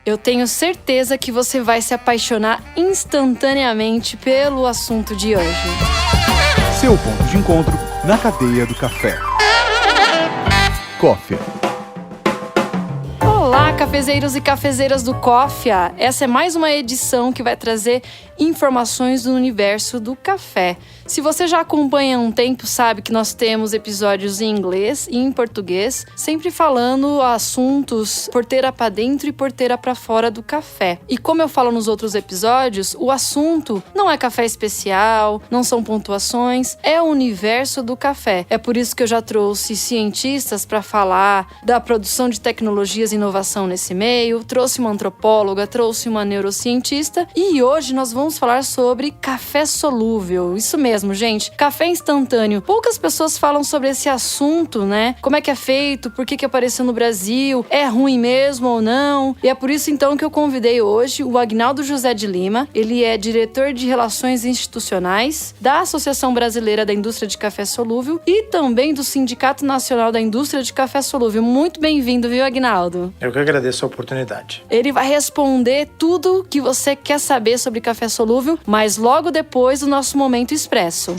Eu tenho certeza que você vai se apaixonar instantaneamente pelo assunto de hoje. Seu ponto de encontro na cadeia do café. Coffea. Olá, cafezeiros e cafezeiras do Coffea! Essa é mais uma edição que vai trazer informações do universo do café. Se você já acompanha há um tempo, sabe que nós temos episódios em inglês e em português, sempre falando assuntos porteira para dentro e porteira para fora do café. E como eu falo nos outros episódios, o assunto não é café especial, não são pontuações, é o universo do café. É por isso que eu já trouxe cientistas para falar da produção de tecnologias e inovação nesse meio, trouxe uma antropóloga, trouxe uma neurocientista e hoje nós vamos falar sobre café solúvel. Isso mesmo, gente. Café instantâneo. Poucas pessoas falam sobre esse assunto, né? Como é que é feito? Por que apareceu no Brasil? É ruim mesmo ou não? E é por isso, então, que eu convidei hoje o Agnaldo José de Lima. Ele é diretor de Relações Institucionais da Associação Brasileira da Indústria de Café Solúvel e também do Sindicato Nacional da Indústria de Café Solúvel. Muito bem-vindo, viu, Agnaldo? Eu que agradeço a oportunidade. Ele vai responder tudo que você quer saber sobre café solúvel, mas logo depois do nosso Momento Expresso.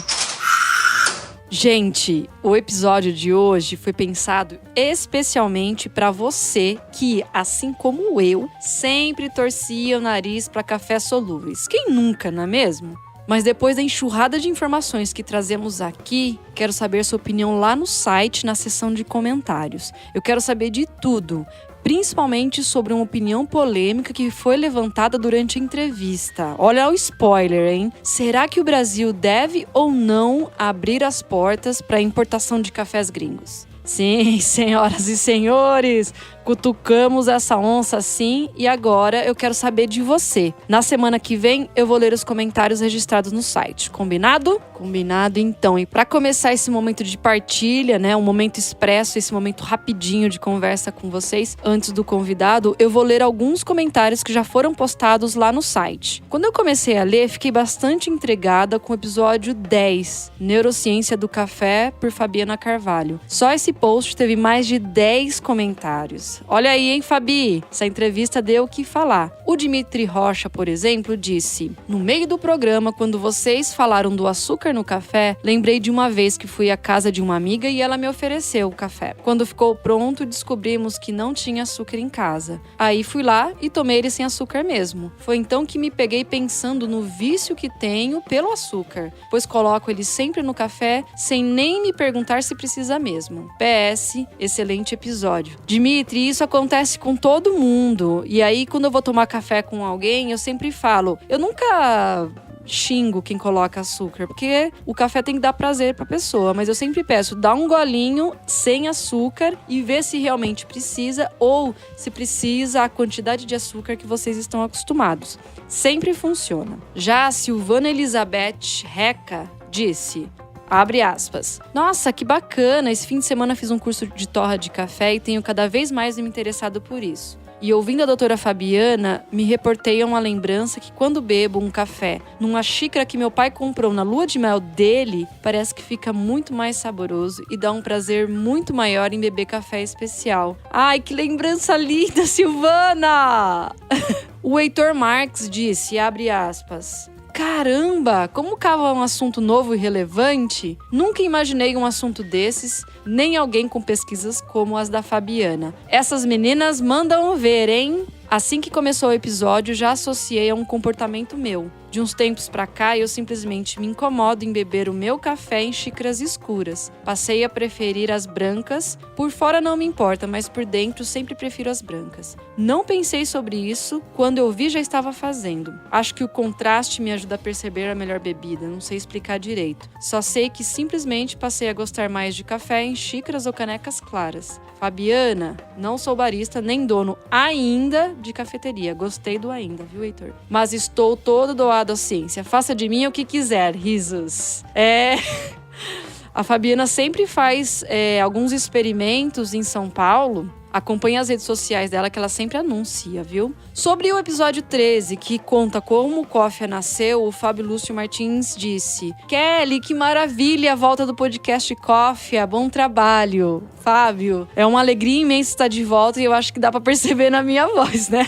Gente, o episódio de hoje foi pensado especialmente para você que, assim como eu, sempre torcia o nariz para café solúveis. Quem nunca, não é mesmo? Mas depois da enxurrada de informações que trazemos aqui, quero saber sua opinião lá no site, na seção de comentários. Eu quero saber de tudo, principalmente sobre uma opinião polêmica que foi levantada durante a entrevista. Olha o spoiler, hein? Será que o Brasil deve ou não abrir as portas para a importação de cafés gringos? Sim, senhoras e senhores, cutucamos essa onça sim e agora eu quero saber de você. Na semana que vem eu vou ler os comentários registrados no site. Combinado? Combinado então. E para começar esse momento de partilha, né, um momento expresso, esse momento rapidinho de conversa com vocês, antes do convidado, eu vou ler alguns comentários que já foram postados lá no site. Quando eu comecei a ler, fiquei bastante intrigada com o episódio 10, Neurociência do Café, por Fabiana Carvalho. Só esse post teve mais de 10 comentários. Olha aí, hein, Fabi? Essa entrevista deu o que falar. O Dimitri Rocha, por exemplo, disse: no meio do programa, quando vocês falaram do açúcar no café, lembrei de uma vez que fui à casa de uma amiga e ela me ofereceu o café. Quando ficou pronto, descobrimos que não tinha açúcar em casa. Aí fui lá e tomei ele sem açúcar mesmo. Foi então que me peguei pensando no vício que tenho pelo açúcar, pois coloco ele sempre no café sem nem me perguntar se precisa mesmo. PS, excelente episódio. Dimitri, isso acontece com todo mundo. E aí, quando eu vou tomar café com alguém, eu sempre falo, eu nunca xingo quem coloca açúcar, porque o café tem que dar prazer pra pessoa, mas eu sempre peço, dá um golinho sem açúcar e vê se realmente precisa ou se precisa a quantidade de açúcar que vocês estão acostumados. Sempre funciona. Já a Silvana Elizabeth Reca disse: abre aspas. Nossa, que bacana! Esse fim de semana fiz um curso de torra de café e tenho cada vez mais me interessado por isso. E ouvindo a doutora Fabiana, me reportei a uma lembrança que quando bebo um café numa xícara que meu pai comprou na lua de mel dele, parece que fica muito mais saboroso e dá um prazer muito maior em beber café especial. Ai, que lembrança linda, Silvana! O Heitor Marques disse, abre aspas: caramba, como cava um assunto novo e relevante? Nunca imaginei um assunto desses, nem alguém com pesquisas como as da Fabiana. Essas meninas mandam ver, hein? Assim que começou o episódio, já associei a um comportamento meu. De uns tempos pra cá, eu simplesmente me incomodo em beber o meu café em xícaras escuras. Passei a preferir as brancas. Por fora não me importa, mas por dentro sempre prefiro as brancas. Não pensei sobre isso, quando eu vi já estava fazendo. Acho que o contraste me ajuda a perceber a melhor bebida, não sei explicar direito. Só sei que simplesmente passei a gostar mais de café em xícaras ou canecas claras. Fabiana, não sou barista nem dono ainda de cafeteria. Gostei do ainda, viu, Heitor? Mas estou todo doado à ciência. Faça de mim o que quiser, risos. A Fabiana sempre faz alguns experimentos em São Paulo. Acompanhe as redes sociais dela que ela sempre anuncia, viu? Sobre o episódio 13, que conta como o Coffea nasceu, o Fábio Lúcio Martins disse: Kelly, que maravilha a volta do podcast Coffea, bom trabalho. Fábio, é uma alegria imensa estar de volta e eu acho que dá pra perceber na minha voz, né?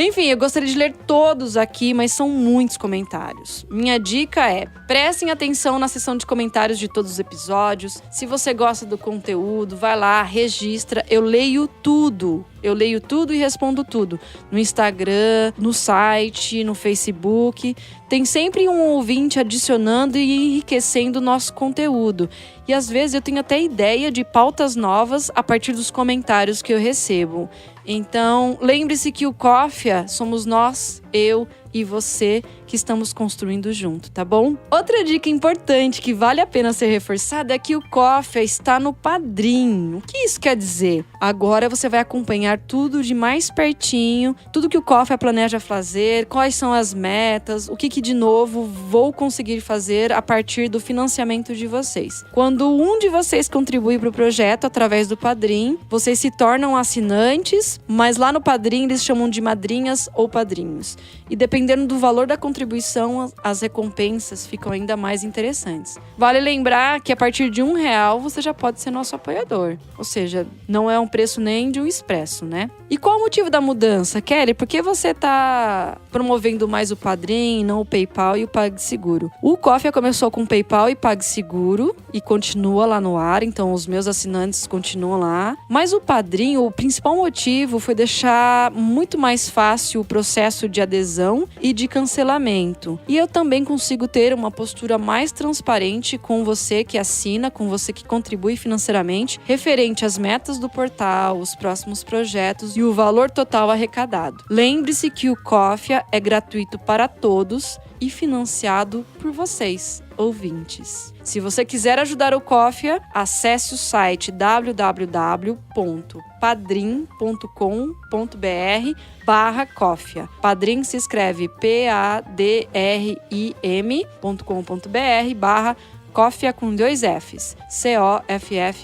Enfim, eu gostaria de ler todos aqui, mas são muitos comentários. Minha dica é: prestem atenção na seção de comentários de todos os episódios. Se você gosta do conteúdo, vai lá, registra. Eu leio tudo. Eu leio tudo e respondo tudo. No Instagram, no site, no Facebook. Tem sempre um ouvinte adicionando e enriquecendo o nosso conteúdo. E às vezes eu tenho até ideia de pautas novas a partir dos comentários que eu recebo. Então, lembre-se que o Cofia somos nós, eu e você, que estamos construindo junto, tá bom? Outra dica importante que vale a pena ser reforçada é que o Cofia está no Padrim. O que isso quer dizer? Agora você vai acompanhar tudo de mais pertinho, tudo que o Cofia planeja fazer, quais são as metas, o que de novo vou conseguir fazer a partir do financiamento de vocês. Quando um de vocês contribui para o projeto através do Padrim, vocês se tornam assinantes, mas lá no Padrim eles chamam de madrinhas ou padrinhos. E dependendo do valor da contribuição, as recompensas ficam ainda mais interessantes. Vale lembrar que a partir de R$1 você já pode ser nosso apoiador. Ou seja, não é um preço nem de um expresso, né? E qual o motivo da mudança, Kelly? Por que você está promovendo mais o Padrim, não o PayPal e o PagSeguro? O Cofia começou com PayPal e PagSeguro e continua lá no ar, então os meus assinantes continuam lá. Mas o Padrim, o principal motivo foi deixar muito mais fácil o processo de adesão e de cancelamento. E eu também consigo ter uma postura mais transparente com você que assina, com você que contribui financeiramente, referente às metas do portal, os próximos projetos e o valor total arrecadado. Lembre-se que o Cofia é gratuito para todos e financiado por vocês, ouvintes. Se você quiser ajudar o Cofia, acesse o site www.padrim.com.br/Cofia. Padrim se escreve padrim.com.br/Cofia com 2 Fs. COFFEA.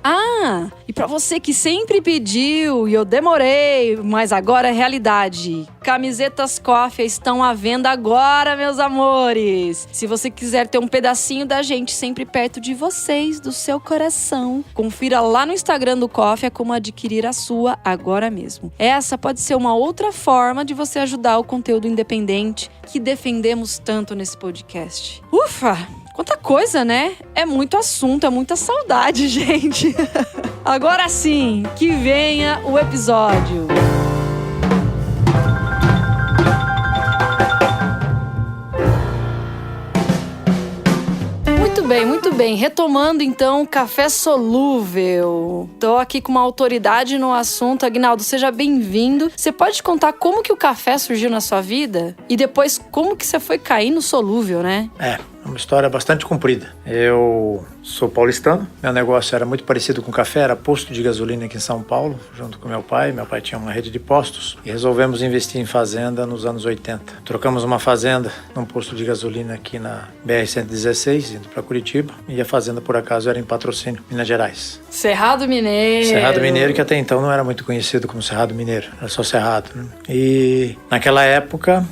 Ah, e para você que sempre pediu e eu demorei, mas agora é realidade. Camisetas Cofia estão à venda agora, meus amores. Se você quiser ter um pedacinho da gente sempre perto de vocês, do seu coração, confira lá no Instagram do Cofia como adquirir a sua agora mesmo. Essa pode ser uma outra forma de você ajudar o conteúdo independente que defendemos tanto nesse podcast. Ufa! Quanta coisa, né? É muito assunto, é muita saudade, gente. Agora sim, que venha o episódio. Muito bem. Retomando então o café solúvel. Tô aqui com uma autoridade no assunto. Aguinaldo, seja bem-vindo. Você pode contar como que o café surgiu na sua vida? E depois como que você foi cair no solúvel, né? É uma história bastante comprida. Eu sou paulistano, meu negócio era muito parecido com café, era posto de gasolina aqui em São Paulo, junto com meu pai. Meu pai tinha uma rede de postos e resolvemos investir em fazenda nos anos 80. Trocamos uma fazenda num posto de gasolina aqui na BR-116, indo para Curitiba, e a fazenda, por acaso, era em Patrocínio, Minas Gerais. Cerrado Mineiro. Cerrado Mineiro, que até então não era muito conhecido como Cerrado Mineiro, era só Cerrado, né? E naquela época,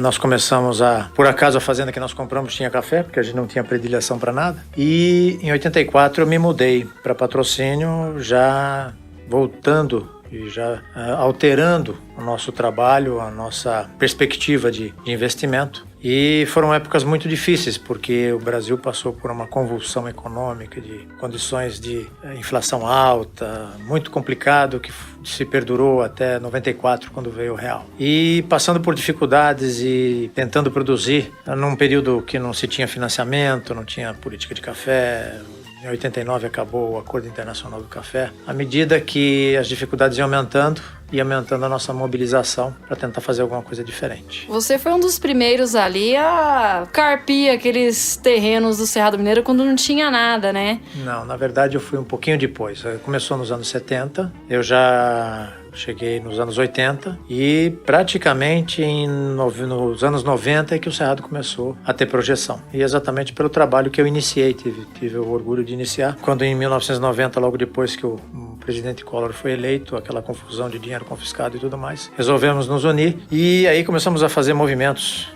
nós começamos por acaso a fazenda que nós compramos tinha café, porque a gente não tinha predileção para nada. E em 84 eu me mudei para Patrocínio, já voltando e já alterando o nosso trabalho, a nossa perspectiva de investimento. E foram épocas muito difíceis, porque o Brasil passou por uma convulsão econômica, de condições de inflação alta, muito complicado, que se perdurou até 94, quando veio o real. E passando por dificuldades e tentando produzir, num período que não se tinha financiamento, não tinha política de café. Em 89 acabou o Acordo Internacional do Café. À medida que as dificuldades iam aumentando a nossa mobilização para tentar fazer alguma coisa diferente. Você foi um dos primeiros ali a carpir aqueles terrenos do Cerrado Mineiro quando não tinha nada, né? Não, na verdade eu fui um pouquinho depois. Começou nos anos 70, eu já cheguei nos anos 80 e praticamente nos anos 90 é que o Cerrado começou a ter projeção. E exatamente pelo trabalho que eu iniciei, tive o orgulho de iniciar. Quando em 1990, logo depois que o presidente Collor foi eleito, aquela confusão de dinheiro confiscado e tudo mais, resolvemos nos unir e aí começamos a fazer movimentos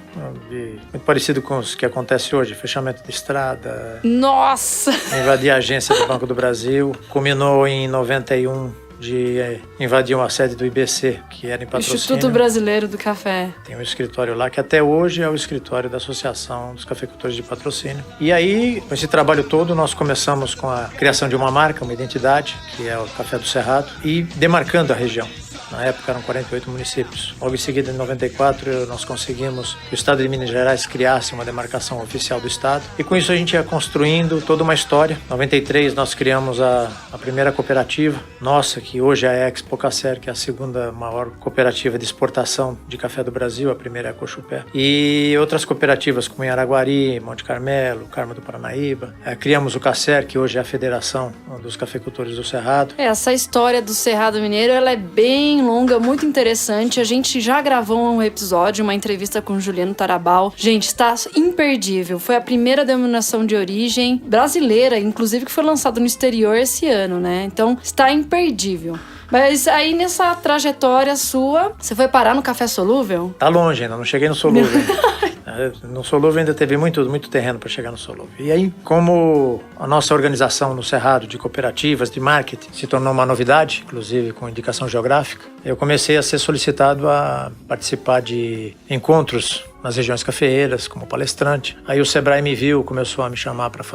muito parecido com os que acontece hoje, fechamento de estrada. Nossa! Invadir a agência do Banco do Brasil. Culminou em 91 de invadir uma sede do IBC, que era em Patrocínio. Instituto Brasileiro do Café. Tem um escritório lá, que até hoje é o escritório da Associação dos Cafeicultores de Patrocínio. E aí, com esse trabalho todo, nós começamos com a criação de uma marca, uma identidade, que é o Café do Cerrado, e demarcando a região. Na época eram 48 municípios. Logo em seguida, em 94, nós conseguimos que o Estado de Minas Gerais criasse uma demarcação oficial do Estado. E com isso a gente ia construindo toda uma história. Em 93 nós criamos a primeira cooperativa nossa, que hoje é a Expo Cacer, que é a segunda maior cooperativa de exportação de café do Brasil. A primeira é a Cochupé. E outras cooperativas como em Araguari, Monte Carmelo, Carmo do Paranaíba. Criamos o Cacer, que hoje é a Federação dos Cafeicultores do Cerrado. Essa história do Cerrado Mineiro, ela é bem longa, muito interessante. A gente já gravou um episódio, uma entrevista com o Juliano Tarabal. Gente, está imperdível. Foi a primeira denominação de origem brasileira, inclusive, que foi lançada no exterior esse ano, né? Então, está imperdível. Mas aí, nessa trajetória sua, você foi parar no café solúvel? Tá longe ainda, não cheguei no solúvel. No solúvel ainda teve muito terreno para chegar no solúvel. E aí, como a nossa organização no Cerrado de cooperativas, de marketing, se tornou uma novidade, inclusive com indicação geográfica, eu comecei a ser solicitado a participar de encontros nas regiões cafeeiras, como palestrante. Aí o Sebrae me viu, começou a me chamar para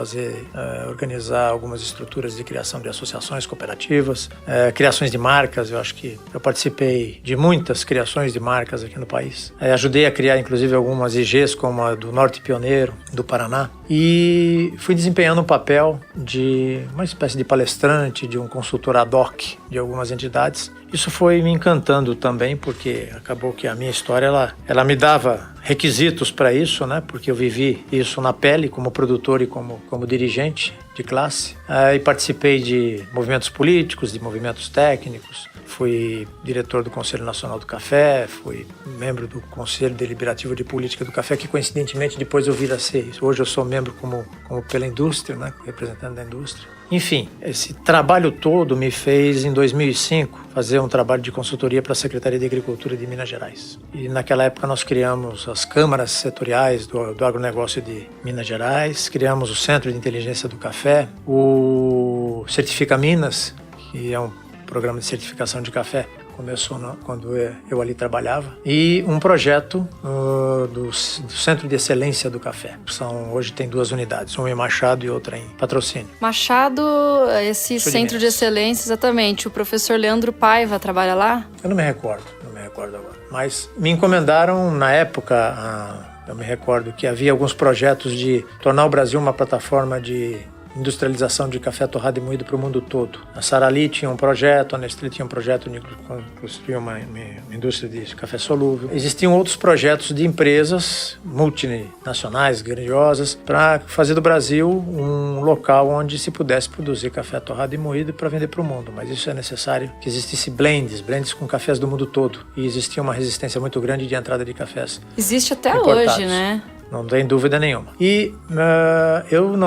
organizar algumas estruturas de criação de associações cooperativas, criações de marcas. Eu acho que eu participei de muitas criações de marcas aqui no país. Ajudei a criar, inclusive, algumas IGs, como a do Norte Pioneiro, do Paraná. E fui desempenhando um papel de uma espécie de palestrante, de um consultor ad hoc de algumas entidades. Isso foi me encantando também, porque acabou que a minha história ela me dava requisitos para isso, né? Porque eu vivi isso na pele como produtor e como dirigente de classe. E participei de movimentos políticos, de movimentos técnicos. Fui diretor do Conselho Nacional do Café, fui membro do Conselho Deliberativo de Política do Café, que coincidentemente depois eu vir a ser isso. Hoje eu sou membro como pela indústria, né? Representante da indústria. Enfim, esse trabalho todo me fez, em 2005, fazer um trabalho de consultoria para a Secretaria de Agricultura de Minas Gerais. E naquela época nós criamos as câmaras setoriais do agronegócio de Minas Gerais, criamos o Centro de Inteligência do Café, o Certifica Minas, que é um programa de certificação de café, começou quando eu ali trabalhava, e um projeto do Centro de Excelência do Café. Hoje tem 2 unidades, uma em Machado e outra em Patrocínio. Machado, esse Centro de Excelência, exatamente. O professor Leandro Paiva trabalha lá? Eu não me recordo agora. Mas me encomendaram na época, eu me recordo que havia alguns projetos de tornar o Brasil uma plataforma de industrialização de café torrado e moído para o mundo todo. A Sarali tinha um projeto, a Nestlé tinha um projeto de construir uma indústria de café solúvel. Existiam outros projetos de empresas multinacionais, grandiosas, para fazer do Brasil um local onde se pudesse produzir café torrado e moído para vender para o mundo. Mas isso é necessário que existisse blends com cafés do mundo todo. E existia uma resistência muito grande de entrada de cafés. Existe até importados. Hoje, né? Não tem dúvida nenhuma. E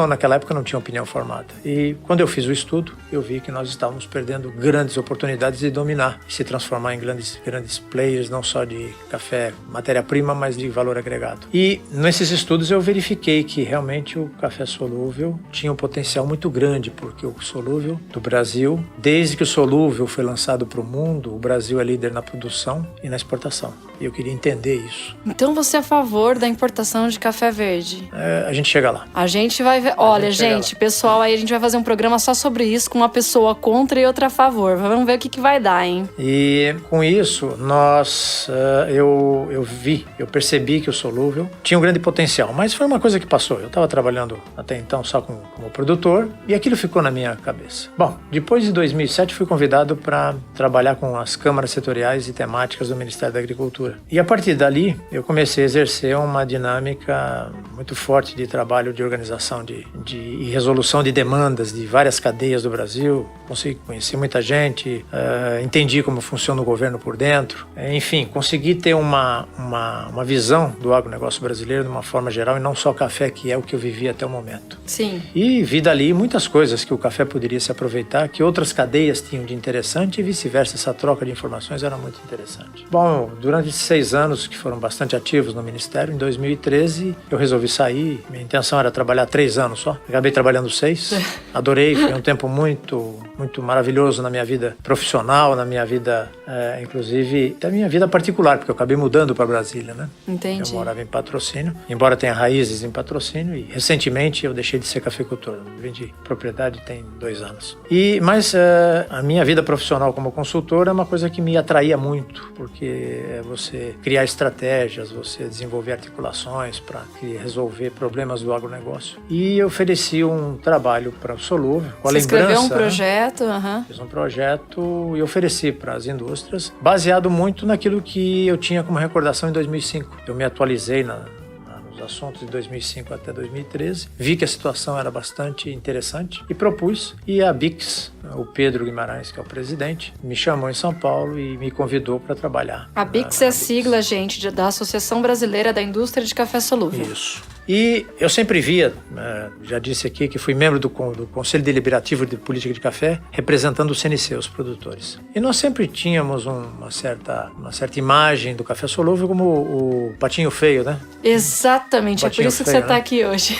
naquela época não tinha opinião formada. E quando eu fiz o estudo, eu vi que nós estávamos perdendo grandes oportunidades de dominar e se transformar em grandes players, não só de café, matéria-prima, mas de valor agregado. E nesses estudos eu verifiquei que realmente o café solúvel tinha um potencial muito grande, porque o solúvel do Brasil, desde que o solúvel foi lançado para o mundo, o Brasil é líder na produção e na exportação. E eu queria entender isso. Então você é a favor da importação de café verde? A gente chega lá. A gente vai ver. Olha, gente, pessoal, aí a gente vai fazer um programa só sobre isso, com uma pessoa contra e outra a favor. Vamos ver o que vai dar, hein? E com isso, eu percebi que o solúvel tinha um grande potencial, mas foi uma coisa que passou. Eu estava trabalhando até então só como produtor e aquilo ficou na minha cabeça. Bom, depois de 2007 fui convidado para trabalhar com as câmaras setoriais e temáticas do Ministério da Agricultura. E a partir dali, eu comecei a exercer uma dinâmica muito forte de trabalho de organização e resolução de demandas de várias cadeias do Brasil. Consegui conhecer muita gente, entendi como funciona o governo por dentro. Enfim, consegui ter uma visão do agronegócio brasileiro de uma forma geral e não só café, que é o que eu vivi até o momento. Sim. E vi dali muitas coisas que o café poderia se aproveitar, que outras cadeias tinham de interessante e vice-versa. Essa troca de informações era muito interessante. Bom, durante 6 anos, que foram bastante ativos no Ministério, em 2013 2013 eu resolvi sair. Minha intenção era trabalhar 3 anos só. Acabei trabalhando 6. Adorei, foi um tempo muito maravilhoso na minha vida profissional, na minha vida, inclusive, até minha vida particular, porque eu acabei mudando para Brasília, né? Entendi. Eu morava em Patrocínio, embora tenha raízes em Patrocínio, e recentemente eu deixei de ser cafeicultor. Vendi propriedade tem 2 anos. Mas a minha vida profissional como consultor é uma coisa que me atraía muito, porque é você criar estratégias, você desenvolver articulações para resolver problemas do agronegócio. E eu ofereci um trabalho para o Solúvel, com a Você lembrança... escreveu um projeto? Fiz um projeto e ofereci para as indústrias, baseado muito naquilo que eu tinha como recordação em 2005. Eu me atualizei nos assuntos de 2005 até 2013, vi que a situação era bastante interessante e propus, e a BICS, o Pedro Guimarães, que é o presidente, me chamou em São Paulo e me convidou para trabalhar. A BICS é a sigla, gente, da Associação Brasileira da Indústria de Café Solúvel. Isso. E eu sempre via, já disse aqui que fui membro do Conselho Deliberativo de Política de Café, representando o CNC, os produtores. E nós sempre tínhamos uma certa imagem do café solúvel como o patinho feio, né? Exatamente, é por isso que você está aqui hoje.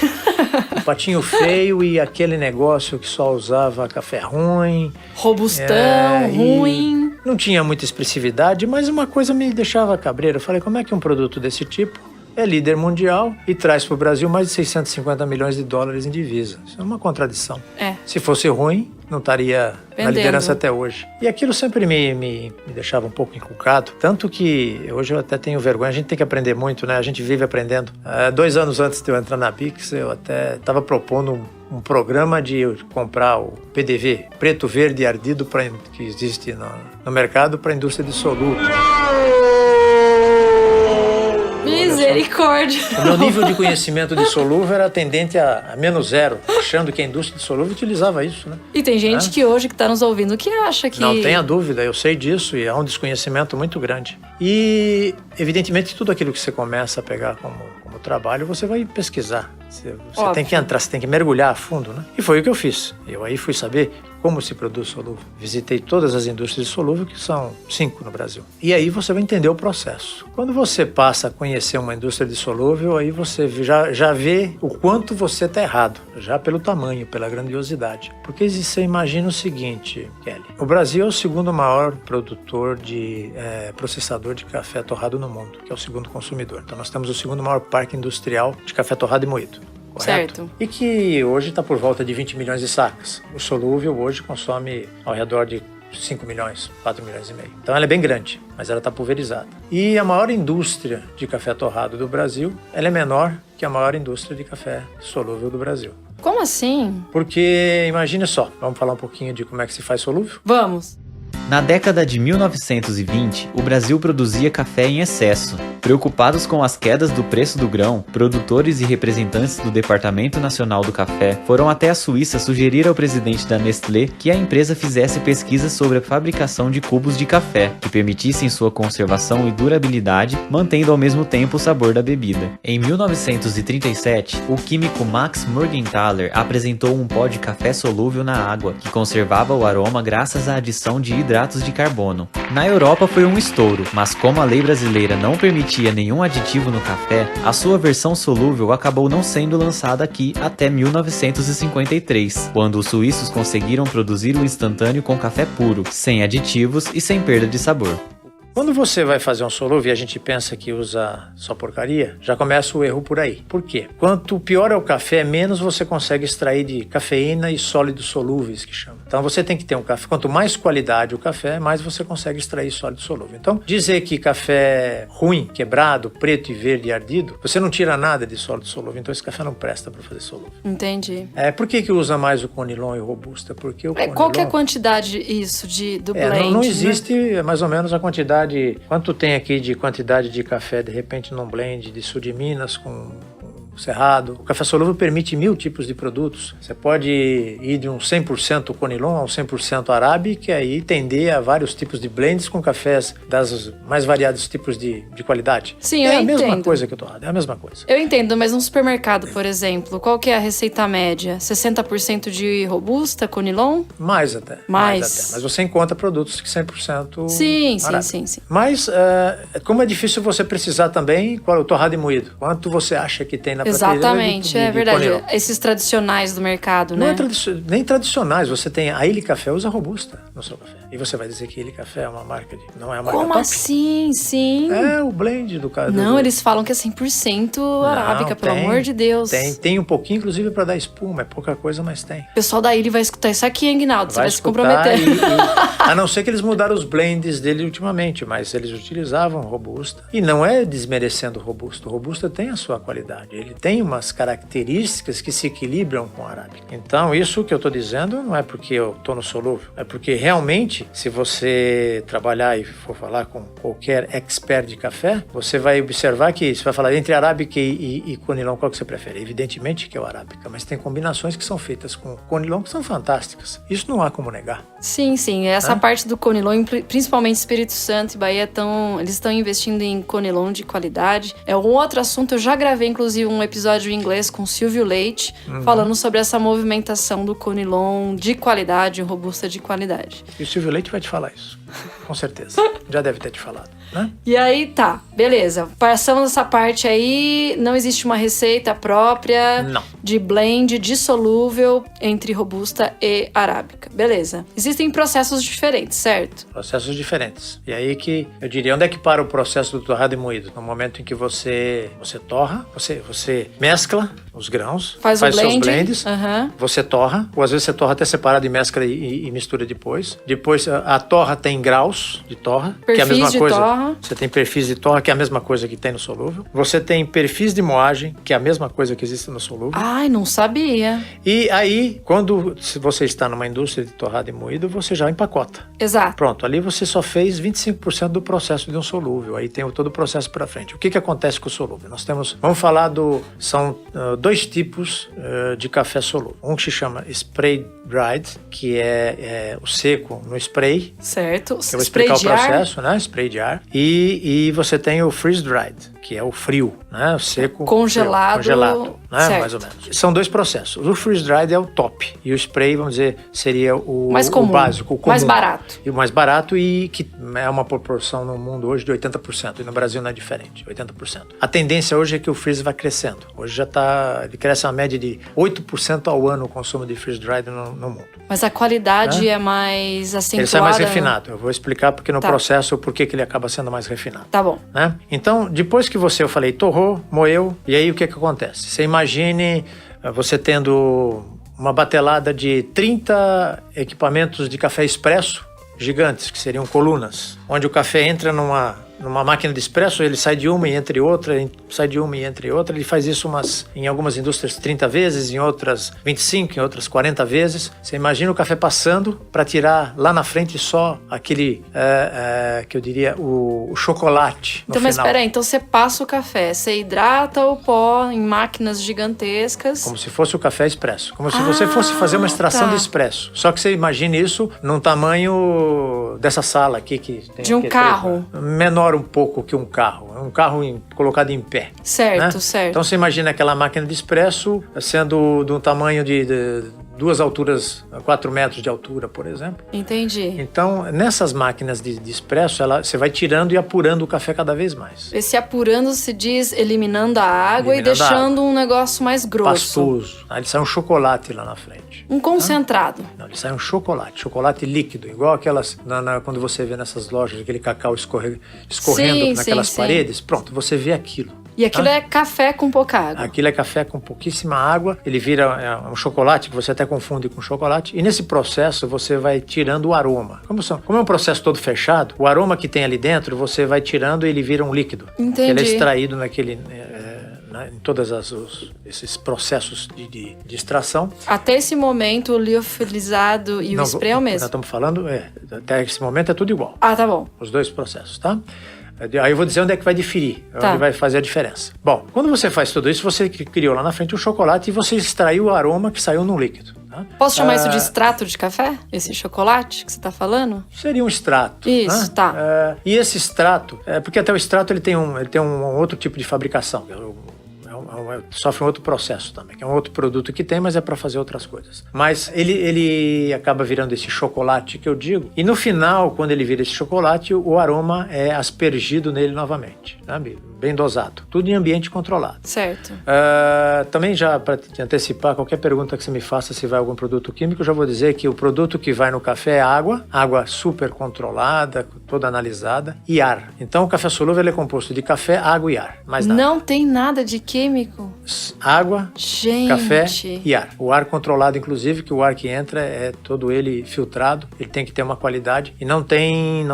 O patinho feio e aquele negócio que só usava café ruim. Robustão, ruim. Não tinha muita expressividade, mas uma coisa me deixava cabreiro. Eu falei, como é que um produto desse tipo é líder mundial e traz para o Brasil mais de 650 milhões de dólares em divisa? Isso é uma contradição. Se fosse ruim, não estaria na liderança até hoje. E aquilo sempre me deixava um pouco encucado, tanto que hoje eu até tenho vergonha. A gente tem que aprender muito, né? A gente vive aprendendo. 2 anos antes de eu entrar na BICS, eu até estava propondo um programa de comprar o PDV, preto, verde e ardido, que existe no mercado para a indústria de solúvel. Misericórdia! O meu nível de conhecimento de solúvel era tendente a -0, achando que a indústria de solúvel utilizava isso, né? E tem gente que hoje que está nos ouvindo que acha que... Não tenha dúvida, eu sei disso e há um desconhecimento muito grande. E, evidentemente, tudo aquilo que você começa a pegar como trabalho, você vai pesquisar. Você tem que entrar, você tem que mergulhar a fundo, né? E foi o que eu fiz. Eu aí fui saber como se produz solúvel. Visitei todas as indústrias de solúvel, que são 5 no Brasil. E aí você vai entender o processo. Quando você passa a conhecer uma indústria de solúvel, aí você já vê o quanto você está errado, já pelo tamanho, pela grandiosidade. Porque você imagina o seguinte, Kelly, o Brasil é o 2º maior produtor de processador de café torrado no mundo, que é o 2º consumidor. Então nós temos o 2º maior parque industrial de café torrado e moído. Correto? Certo. E que hoje está por volta de 20 milhões de sacas. O solúvel hoje consome ao redor de 5 milhões, 4 milhões e meio. Então ela é bem grande, mas ela está pulverizada. E a maior indústria de café torrado do Brasil, ela é menor que a maior indústria de café solúvel do Brasil. Como assim? Porque, imagine só, vamos falar um pouquinho de como é que se faz solúvel? Vamos! Na década de 1920, o Brasil produzia café em excesso. Preocupados com as quedas do preço do grão, produtores e representantes do Departamento Nacional do Café foram até a Suíça sugerir ao presidente da Nestlé que a empresa fizesse pesquisas sobre a fabricação de cubos de café, que permitissem sua conservação e durabilidade, mantendo ao mesmo tempo o sabor da bebida. Em 1937, o químico Max Morgenthaler apresentou um pó de café solúvel na água, que conservava o aroma graças à adição de hidratos de carbono. Na Europa foi um estouro, mas como a lei brasileira não permitia nenhum aditivo no café, a sua versão solúvel acabou não sendo lançada aqui até 1953, quando os suíços conseguiram produzir o instantâneo com café puro, sem aditivos e sem perda de sabor. Quando você vai fazer um solúvel e a gente pensa que usa só porcaria, já começa o erro por aí. Por quê? Quanto pior é o café, menos você consegue extrair de cafeína e sólidos solúveis, que chama. Então você tem que ter um café. Quanto mais qualidade o café, mais você consegue extrair sólido solúvel. Então, dizer que café ruim, quebrado, preto e verde e ardido, você não tira nada de sólido solúvel. Então esse café não presta para fazer solúvel. Entendi. Por que usa mais o Conilon e o Robusta? Porque o Conilon... Qual que é a quantidade do blend? Não existe mais ou menos a quantidade... Quanto tem aqui de quantidade de café, de repente, num blend de sul de Minas com Cerrado. O café solúvel permite 1000 tipos de produtos. Você pode ir de um 100% Conilon a um 100% Arábica e aí tender a vários tipos de blends com cafés das mais variados tipos de qualidade. Sim, eu entendo. É a mesma coisa que o torrado, é a mesma coisa. Eu entendo, mas no supermercado, por exemplo, qual que é a receita média? 60% de robusta, Conilon? Mais até. Mais. Mas você encontra produtos que 100% Sim. Mas, como é difícil você precisar também, qual é o torrado e moído? Quanto você acha que tem na prateleira? Exatamente, é verdade. Conilon? Esses tradicionais do mercado, Não né? nem tradicionais. Você tem a Ilha Café, usa robusta no seu café. E você vai dizer que Ilha Café é uma marca não é a marca Como top? assim? Sim. É o blend do cara. Não, eles falam que é 100% arábica, pelo amor de Deus. Tem um pouquinho, inclusive, para dar espuma. É pouca coisa, mas tem. O pessoal da Ilha vai escutar isso aqui, hein, Guinaldo? Você vai se escutar comprometer. A não ser que eles mudaram os blends dele ultimamente, mas eles utilizavam robusta. E não é desmerecendo o robusta. O robusta tem a sua qualidade. Ele tem umas características que se equilibram com o arábica. Então, isso que eu estou dizendo não é porque eu estou no solúvel. É porque realmente, se você trabalhar e for falar com qualquer expert de café, você vai observar que você vai falar entre arábica e Conilon, qual que você prefere? Evidentemente que é o arábica, mas tem combinações que são feitas com Conilon que são fantásticas. Isso não há como negar. Sim. Essa parte do Conilon, principalmente Espírito Santo e Bahia, eles estão investindo em Conilon de qualidade. É um outro assunto. Eu já gravei, inclusive, um episódio em inglês com Silvio Leite, falando sobre essa movimentação do Conilon de qualidade, robusta de qualidade. E o Silvio Leite vai te falar isso. Com certeza. Já deve ter te falado, né? E aí, tá. Beleza. Passamos essa parte aí. Não existe uma receita própria de blend dissolúvel entre robusta e arábica. Beleza. Existem processos diferentes, certo? Processos diferentes. E aí que eu diria, onde é que para o processo do torrado e moído? No momento em que você torra, você mescla os grãos, faz blend, seus blends, você torra, ou às vezes você torra até separado e mescla e mistura depois. Depois a torra tem graus de torra, que é a mesma coisa. Torra. Você tem perfis de torra, que é a mesma coisa que tem no solúvel. Você tem perfis de moagem, que é a mesma coisa que existe no solúvel. Ai, não sabia. E aí, se você está numa indústria de torrado e moído, você já empacota. Exato. Pronto, ali você só fez 25% do processo de um solúvel. Aí tem todo o processo para frente. O que acontece com o solúvel? Vamos falar são 2 tipos de café solúvel. Um que se chama spray dried, que é o seco no spray. Certo. Eu vou explicar o processo, né? Spray de ar. E você tem o freeze dried, que é o frio, né? O seco. Congelado. Congelado, né? Certo. Mais ou menos. São 2 processos. O freeze dried é o top. E o spray, vamos dizer, seria o básico, o comum. Mais barato. E o mais barato e que é uma proporção no mundo hoje de 80%. E no Brasil não é diferente, 80%. A tendência hoje é que o freeze vai crescendo. Hoje ele cresce uma média de 8% ao ano o consumo de freeze dried no mundo. Mas a qualidade é mais acentuada. Ele sai mais refinado. Eu vou explicar porque no processo por que ele acaba sendo mais refinado. Tá bom. Né? Então, depois que eu falei, torrou, moeu, e aí o que acontece? Você imagine você tendo uma batelada de 30 equipamentos de café expresso gigantes, que seriam colunas, onde o café entra numa máquina de expresso, ele sai de uma e entra em outra, ele faz isso em algumas indústrias 30 vezes, em outras 25, em outras 40 vezes. Você imagina o café passando para tirar lá na frente só aquele, que eu diria, o chocolate no final. Mas espera aí, então você passa o café, você hidrata o pó em máquinas gigantescas. Como se fosse o café expresso, como se você fosse fazer uma extração de expresso. Só que você imagine isso num tamanho dessa sala aqui que tem de um carro. Menor um pouco que um carro colocado em pé. Certo, né? certo. Então você imagina aquela máquina de expresso sendo de um tamanho de 2 alturas, 4 metros de altura, por exemplo. Entendi. Então, nessas máquinas de expresso, você vai tirando e apurando o café cada vez mais. Esse apurando se diz eliminando a água e deixando um negócio mais grosso. Pastoso. Aí ele sai um chocolate lá na frente. Um concentrado. Não, ele sai um chocolate líquido, igual aquelas, quando você vê nessas lojas, aquele cacau escorrendo naquelas paredes. Pronto, você vê aquilo. E aquilo é café com pouca água. Aquilo é café com pouquíssima água. Ele vira um chocolate, que você até confunde com chocolate. E nesse processo, você vai tirando o aroma. Como é um processo todo fechado, o aroma que tem ali dentro, você vai tirando e ele vira um líquido. Entendi. Ele é extraído em todos esses processos de extração. Até esse momento, o liofilizado e o spray é o mesmo? Nós estamos falando, até esse momento é tudo igual. Ah, tá bom. Os 2 processos, tá? Aí eu vou dizer onde é que vai diferir, Tá. onde vai fazer a diferença. Bom, quando você faz tudo isso, você criou lá na frente um chocolate e você extraiu o aroma que saiu no líquido. Tá? Posso chamar isso de extrato de café? Esse chocolate que você tá falando? Seria um extrato. Isso, né? tá. E esse extrato, porque até o extrato ele tem um outro tipo de fabricação. Sofre um outro processo também, que é um outro produto que tem, mas é para fazer outras coisas. Mas ele acaba virando esse chocolate que eu digo, e no final, quando ele vira esse chocolate, o aroma é aspergido nele novamente, sabe? Bem dosado, tudo em ambiente controlado. Certo. Também já para te antecipar, qualquer pergunta que você me faça se vai algum produto químico, eu já vou dizer que o produto que vai no café é água super controlada, toda analisada, e ar. Então o café solúvel ele é composto de café, água e ar, mais nada. Não tem nada de químico. Água, Gente. café e ar. O ar controlado, inclusive, que o ar que entra é todo ele filtrado, ele tem que ter uma qualidade e não tem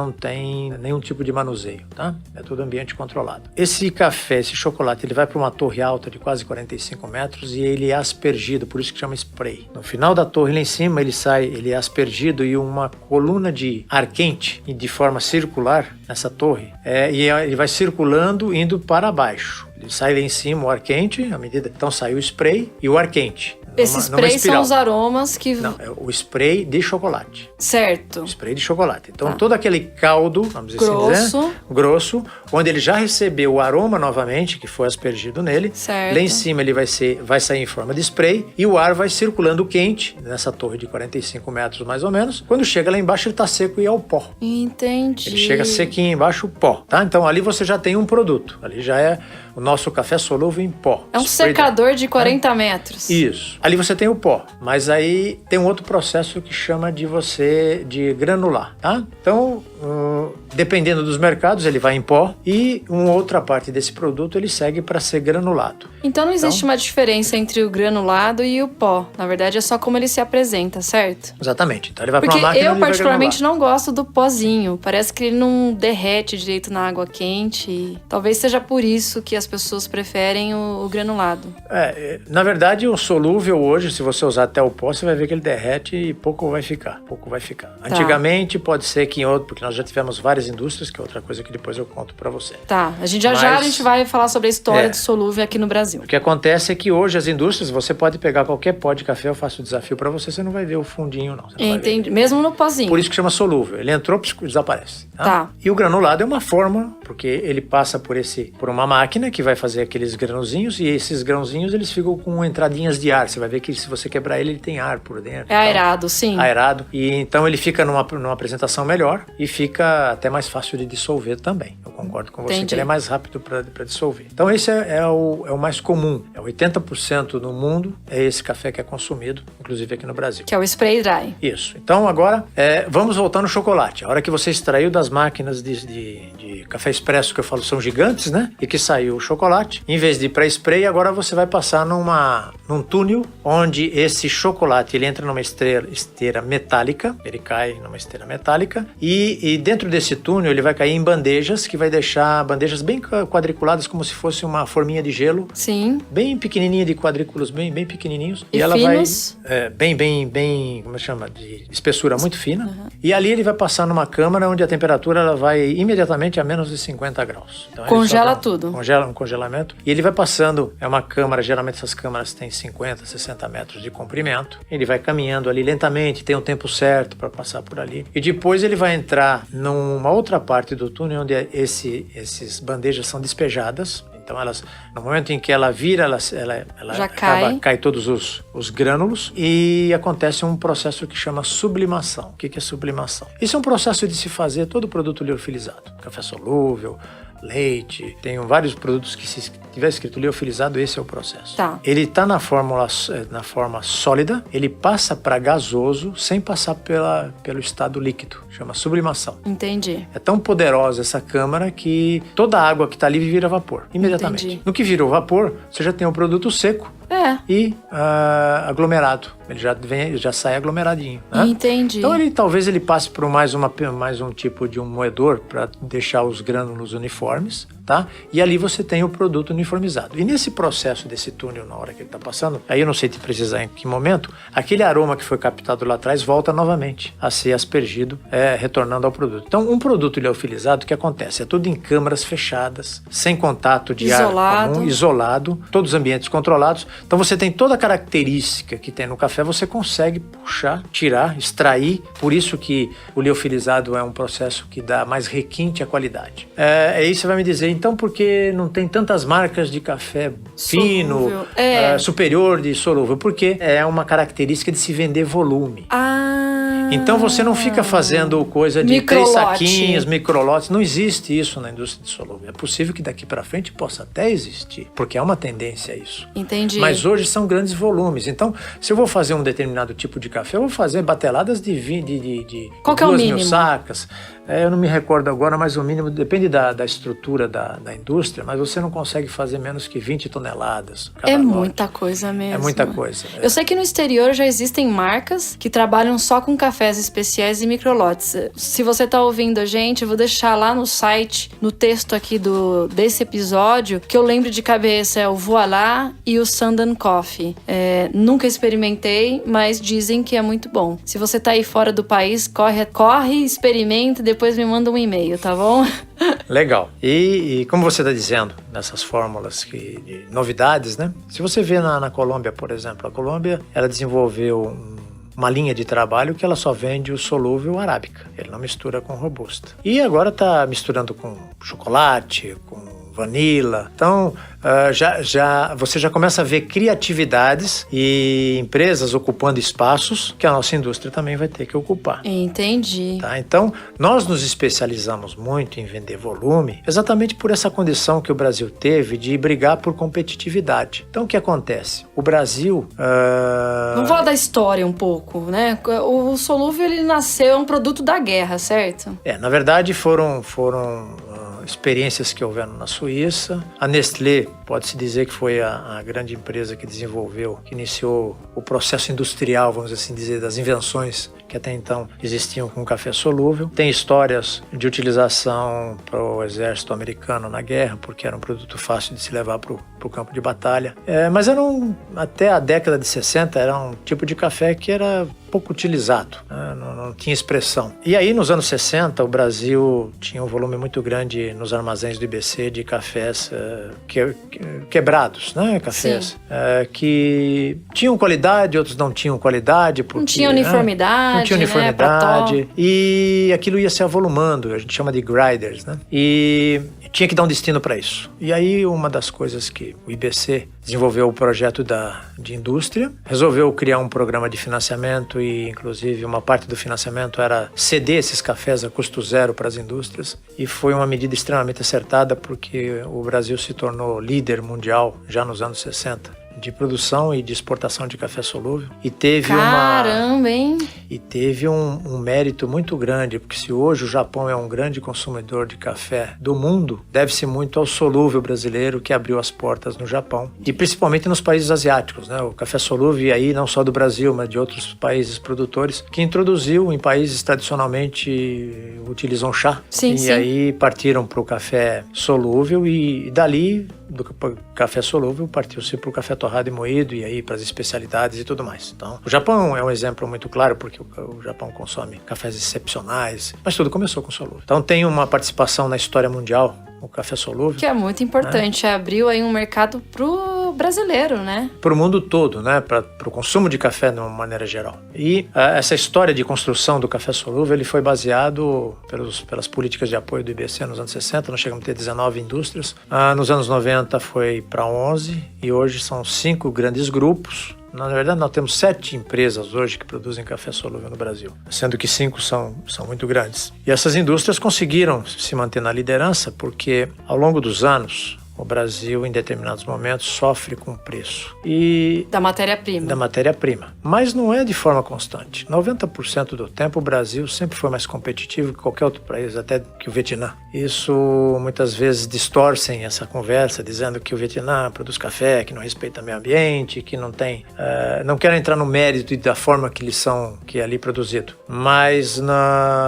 nenhum tipo de manuseio, tá? É todo ambiente controlado. Esse café, esse chocolate, ele vai para uma torre alta de quase 45 metros e ele é aspergido, por isso que chama spray. No final da torre, lá em cima, ele é aspergido e uma coluna de ar quente de forma circular nessa torre, e ele vai circulando indo para baixo. Ele sai lá em cima o ar quente, à medida então sai o spray e o ar quente. Esse spray são os aromas que... Não, é o spray de chocolate. Certo. Spray de chocolate. Então todo aquele caldo, vamos dizer assim, grosso, onde ele já recebeu o aroma novamente, que foi aspergido nele. Certo. Lá em cima ele vai sair em forma de spray e o ar vai circulando quente nessa torre de 45 metros mais ou menos. Quando chega lá embaixo ele está seco e é o pó. Entendi. Ele chega sequinho embaixo, o pó, tá? Então ali você já tem um produto. Ali já é o nosso café solúvel em pó. É um secador de 40 metros. Isso. Ali você tem o pó, mas aí tem um outro processo que chama de granular, tá? Então, dependendo dos mercados, ele vai em pó e uma outra parte desse produto ele segue para ser granulado. Então não existe uma diferença entre o granulado e o pó. Na verdade, é só como ele se apresenta, certo? Exatamente. Então ele vai para Porque uma máquina e eu ele vai particularmente granular. não gosto do pozinho. Parece que ele não derrete direito na água quente. Talvez seja por isso que as pessoas preferem o granulado. Na verdade, o solúvel hoje, se você usar até o pó, você vai ver que ele derrete e pouco vai ficar. Antigamente pode ser que em outro, porque nós já tivemos várias indústrias, que é outra coisa que depois eu conto para você. Tá, a gente a gente vai falar sobre a história do solúvel aqui no Brasil. O que acontece é que hoje as indústrias, você pode pegar qualquer pó de café, eu faço o desafio para você, você não vai ver o fundinho não. Entendi, mesmo no pozinho. Por isso que chama solúvel. Ele entrou, desaparece. Tá. E o granulado é uma forma, porque ele passa por uma máquina que vai fazer aqueles grãozinhos e esses grãozinhos eles ficam com entradinhas de ar. Você vai ver que se você quebrar ele tem ar por dentro. É aerado, sim. Aerado. E então ele fica numa apresentação melhor e fica até mais fácil de dissolver também. Eu concordo com você. Entendi. Que ele é mais rápido para dissolver. Então esse é o mais comum. 80% no mundo é esse café que é consumido, inclusive aqui no Brasil. Que é o spray dry. Isso. Então agora vamos voltar no chocolate. A hora que você extraiu das máquinas de café expresso, que eu falo são gigantes, né? E que saiu o chocolate, em vez de ir para spray, agora você vai passar num túnel onde esse chocolate ele entra numa esteira metálica, ele cai numa esteira metálica e dentro desse túnel ele vai cair em bandejas, que vai deixar bandejas bem quadriculadas, como se fosse uma forminha de gelo. Sim. Bem pequenininha, de quadrículos bem pequenininhos. E ela finos? vai bem, como chama? De espessura muito fina. Uhum. E ali ele vai passar numa câmara onde a temperatura ela vai imediatamente a menos de 50 graus. Então, congela tudo. Congela um congelamento. E ele vai passando, é uma câmara, geralmente essas câmaras têm 50, 60 metros de comprimento. Ele vai caminhando ali lentamente, tem um tempo certo para passar por ali. E depois ele vai entrar numa outra parte do túnel onde esses bandejas são despejadas. Então, no momento em que ela vira, ela já cai todos os grânulos e acontece um processo que chama sublimação. O que é sublimação? Isso é um processo de se fazer todo produto liofilizado. Café solúvel, leite, tem vários produtos que se tiver escrito liofilizado, esse é o processo. Tá. Ele está na forma sólida, ele passa para gasoso sem passar pelo estado líquido, chama sublimação. Entendi. É tão poderosa essa câmara que toda a água que está ali vira vapor, imediatamente. Entendi. No que virou vapor, você já tem um produto seco e aglomerado. Ele já sai aglomeradinho. Né? Entendi. Então talvez ele passe por mais um tipo de um moedor para deixar os grânulos uniformes, tá? E ali você tem o produto uniformizado. E nesse processo desse túnel, na hora que ele está passando, aí eu não sei te precisar em que momento, aquele aroma que foi captado lá atrás volta novamente a ser aspergido, retornando ao produto. Então, um produto liofilizado, o que acontece? É tudo em câmaras fechadas, sem contato de ar comum, isolado, todos os ambientes controlados. Então, você tem toda a característica que tem no café, você consegue puxar, tirar, extrair. Por isso que o liofilizado é um processo que dá mais requinte à qualidade. Aí você vai me dizer, então, por que não tem tantas marcas de café fino, superior de solúvel? Porque é uma característica de se vender volume. Então você não fica fazendo coisa de 3 saquinhos, microlotes. Não existe isso na indústria de solúvel. É possível que daqui para frente possa até existir, porque é uma tendência a isso. Entendi. Mas hoje são grandes volumes. Então, se eu vou fazer um determinado tipo de café, eu vou fazer bateladas de Qual que é o 2 mínimo? mil sacas. Eu não me recordo agora, mas o mínimo depende da estrutura da indústria, mas você não consegue fazer menos que 20 toneladas. É muita coisa mesmo. É muita coisa. Eu sei que no exterior já existem marcas que trabalham só com cafés especiais e microlotes. Se você tá ouvindo a gente, eu vou deixar lá no site, no texto aqui desse episódio, que eu lembro de cabeça é o Voilá e o Sandan Coffee. Nunca experimentei, mas dizem que é muito bom. Se você tá aí fora do país, corre, experimenta, depois me manda um e-mail, tá bom? Legal. E como você está dizendo, nessas fórmulas de novidades, né? Se você vê na Colômbia, por exemplo, a Colômbia, ela desenvolveu uma linha de trabalho que ela só vende o solúvel arábica. Ele não mistura com robusta. E agora está misturando com chocolate, com vanila. Então, você já começa a ver criatividades e empresas ocupando espaços que a nossa indústria também vai ter que ocupar. Entendi. Tá? Então, nós nos especializamos muito em vender volume exatamente por essa condição que o Brasil teve de brigar por competitividade. Então, o que acontece? O Brasil... Vamos falar da história um pouco, né? O solúvel, ele nasceu, é um produto da guerra, certo? Na verdade, foram experiências que houveram na Suíça. A Nestlé, pode-se dizer que foi a grande empresa que desenvolveu, que iniciou o processo industrial, vamos assim dizer, das invenções que até então existiam com café solúvel. Tem histórias de utilização para o exército americano na guerra, porque era um produto fácil de se levar para o campo de batalha. Mas até a década de 60 era um tipo de café que era pouco utilizado, né? Não tinha expressão. E aí, nos anos 60, o Brasil tinha um volume muito grande nos armazéns do IBC de cafés quebrados, né? Cafés que tinham qualidade, outros não tinham qualidade. Porque, não tinha uniformidade. Não tinha uniformidade. E aquilo ia se avolumando, a gente chama de grinders, né? E tinha que dar um destino para isso. E aí, uma das coisas que o IBC desenvolveu o projeto de indústria, resolveu criar um programa de financiamento e, inclusive, uma parte do financiamento era ceder esses cafés a custo zero para as indústrias. E foi uma medida extremamente acertada porque o Brasil se tornou líder mundial já nos anos 60 de produção e de exportação de café solúvel. E teve teve um mérito muito grande, porque se hoje o Japão é um grande consumidor de café do mundo, deve-se muito ao solúvel brasileiro que abriu as portas no Japão. E principalmente nos países asiáticos, né? O café solúvel, e aí não só do Brasil, mas de outros países produtores, que introduziu em países tradicionalmente utilizam chá. Aí partiram para o café solúvel e dali, do café solúvel, partiu-se para o café torrado e moído e aí para as especialidades e tudo mais. Então, o Japão é um exemplo muito claro porque o Japão consome cafés excepcionais, mas tudo começou com solúvel. Então, tem uma participação na história mundial o café solúvel. Que é muito importante, abriu aí um mercado pro brasileiro, né? Pro mundo todo, né? Para o consumo de café de uma maneira geral. E essa história de construção do café solúvel, ele foi baseado pelas políticas de apoio do IBC nos anos 60, nós chegamos a ter 19 indústrias. Nos anos 90 foi para 11 e hoje são 5 grandes grupos. Na verdade, nós temos 7 empresas hoje que produzem café solúvel no Brasil, sendo que 5 são muito grandes. E essas indústrias conseguiram se manter na liderança porque, ao longo dos anos, O Brasil, em determinados momentos, sofre com o preço. E Da matéria-prima. Da matéria-prima. Mas não é de forma constante. 90% do tempo o Brasil sempre foi mais competitivo que qualquer outro país, até que o Vietnã. Isso muitas vezes distorcem essa conversa, dizendo que o Vietnã produz café, que não respeita o meio ambiente, que não tem... não quero entrar no mérito da forma que é ali produzido. Mas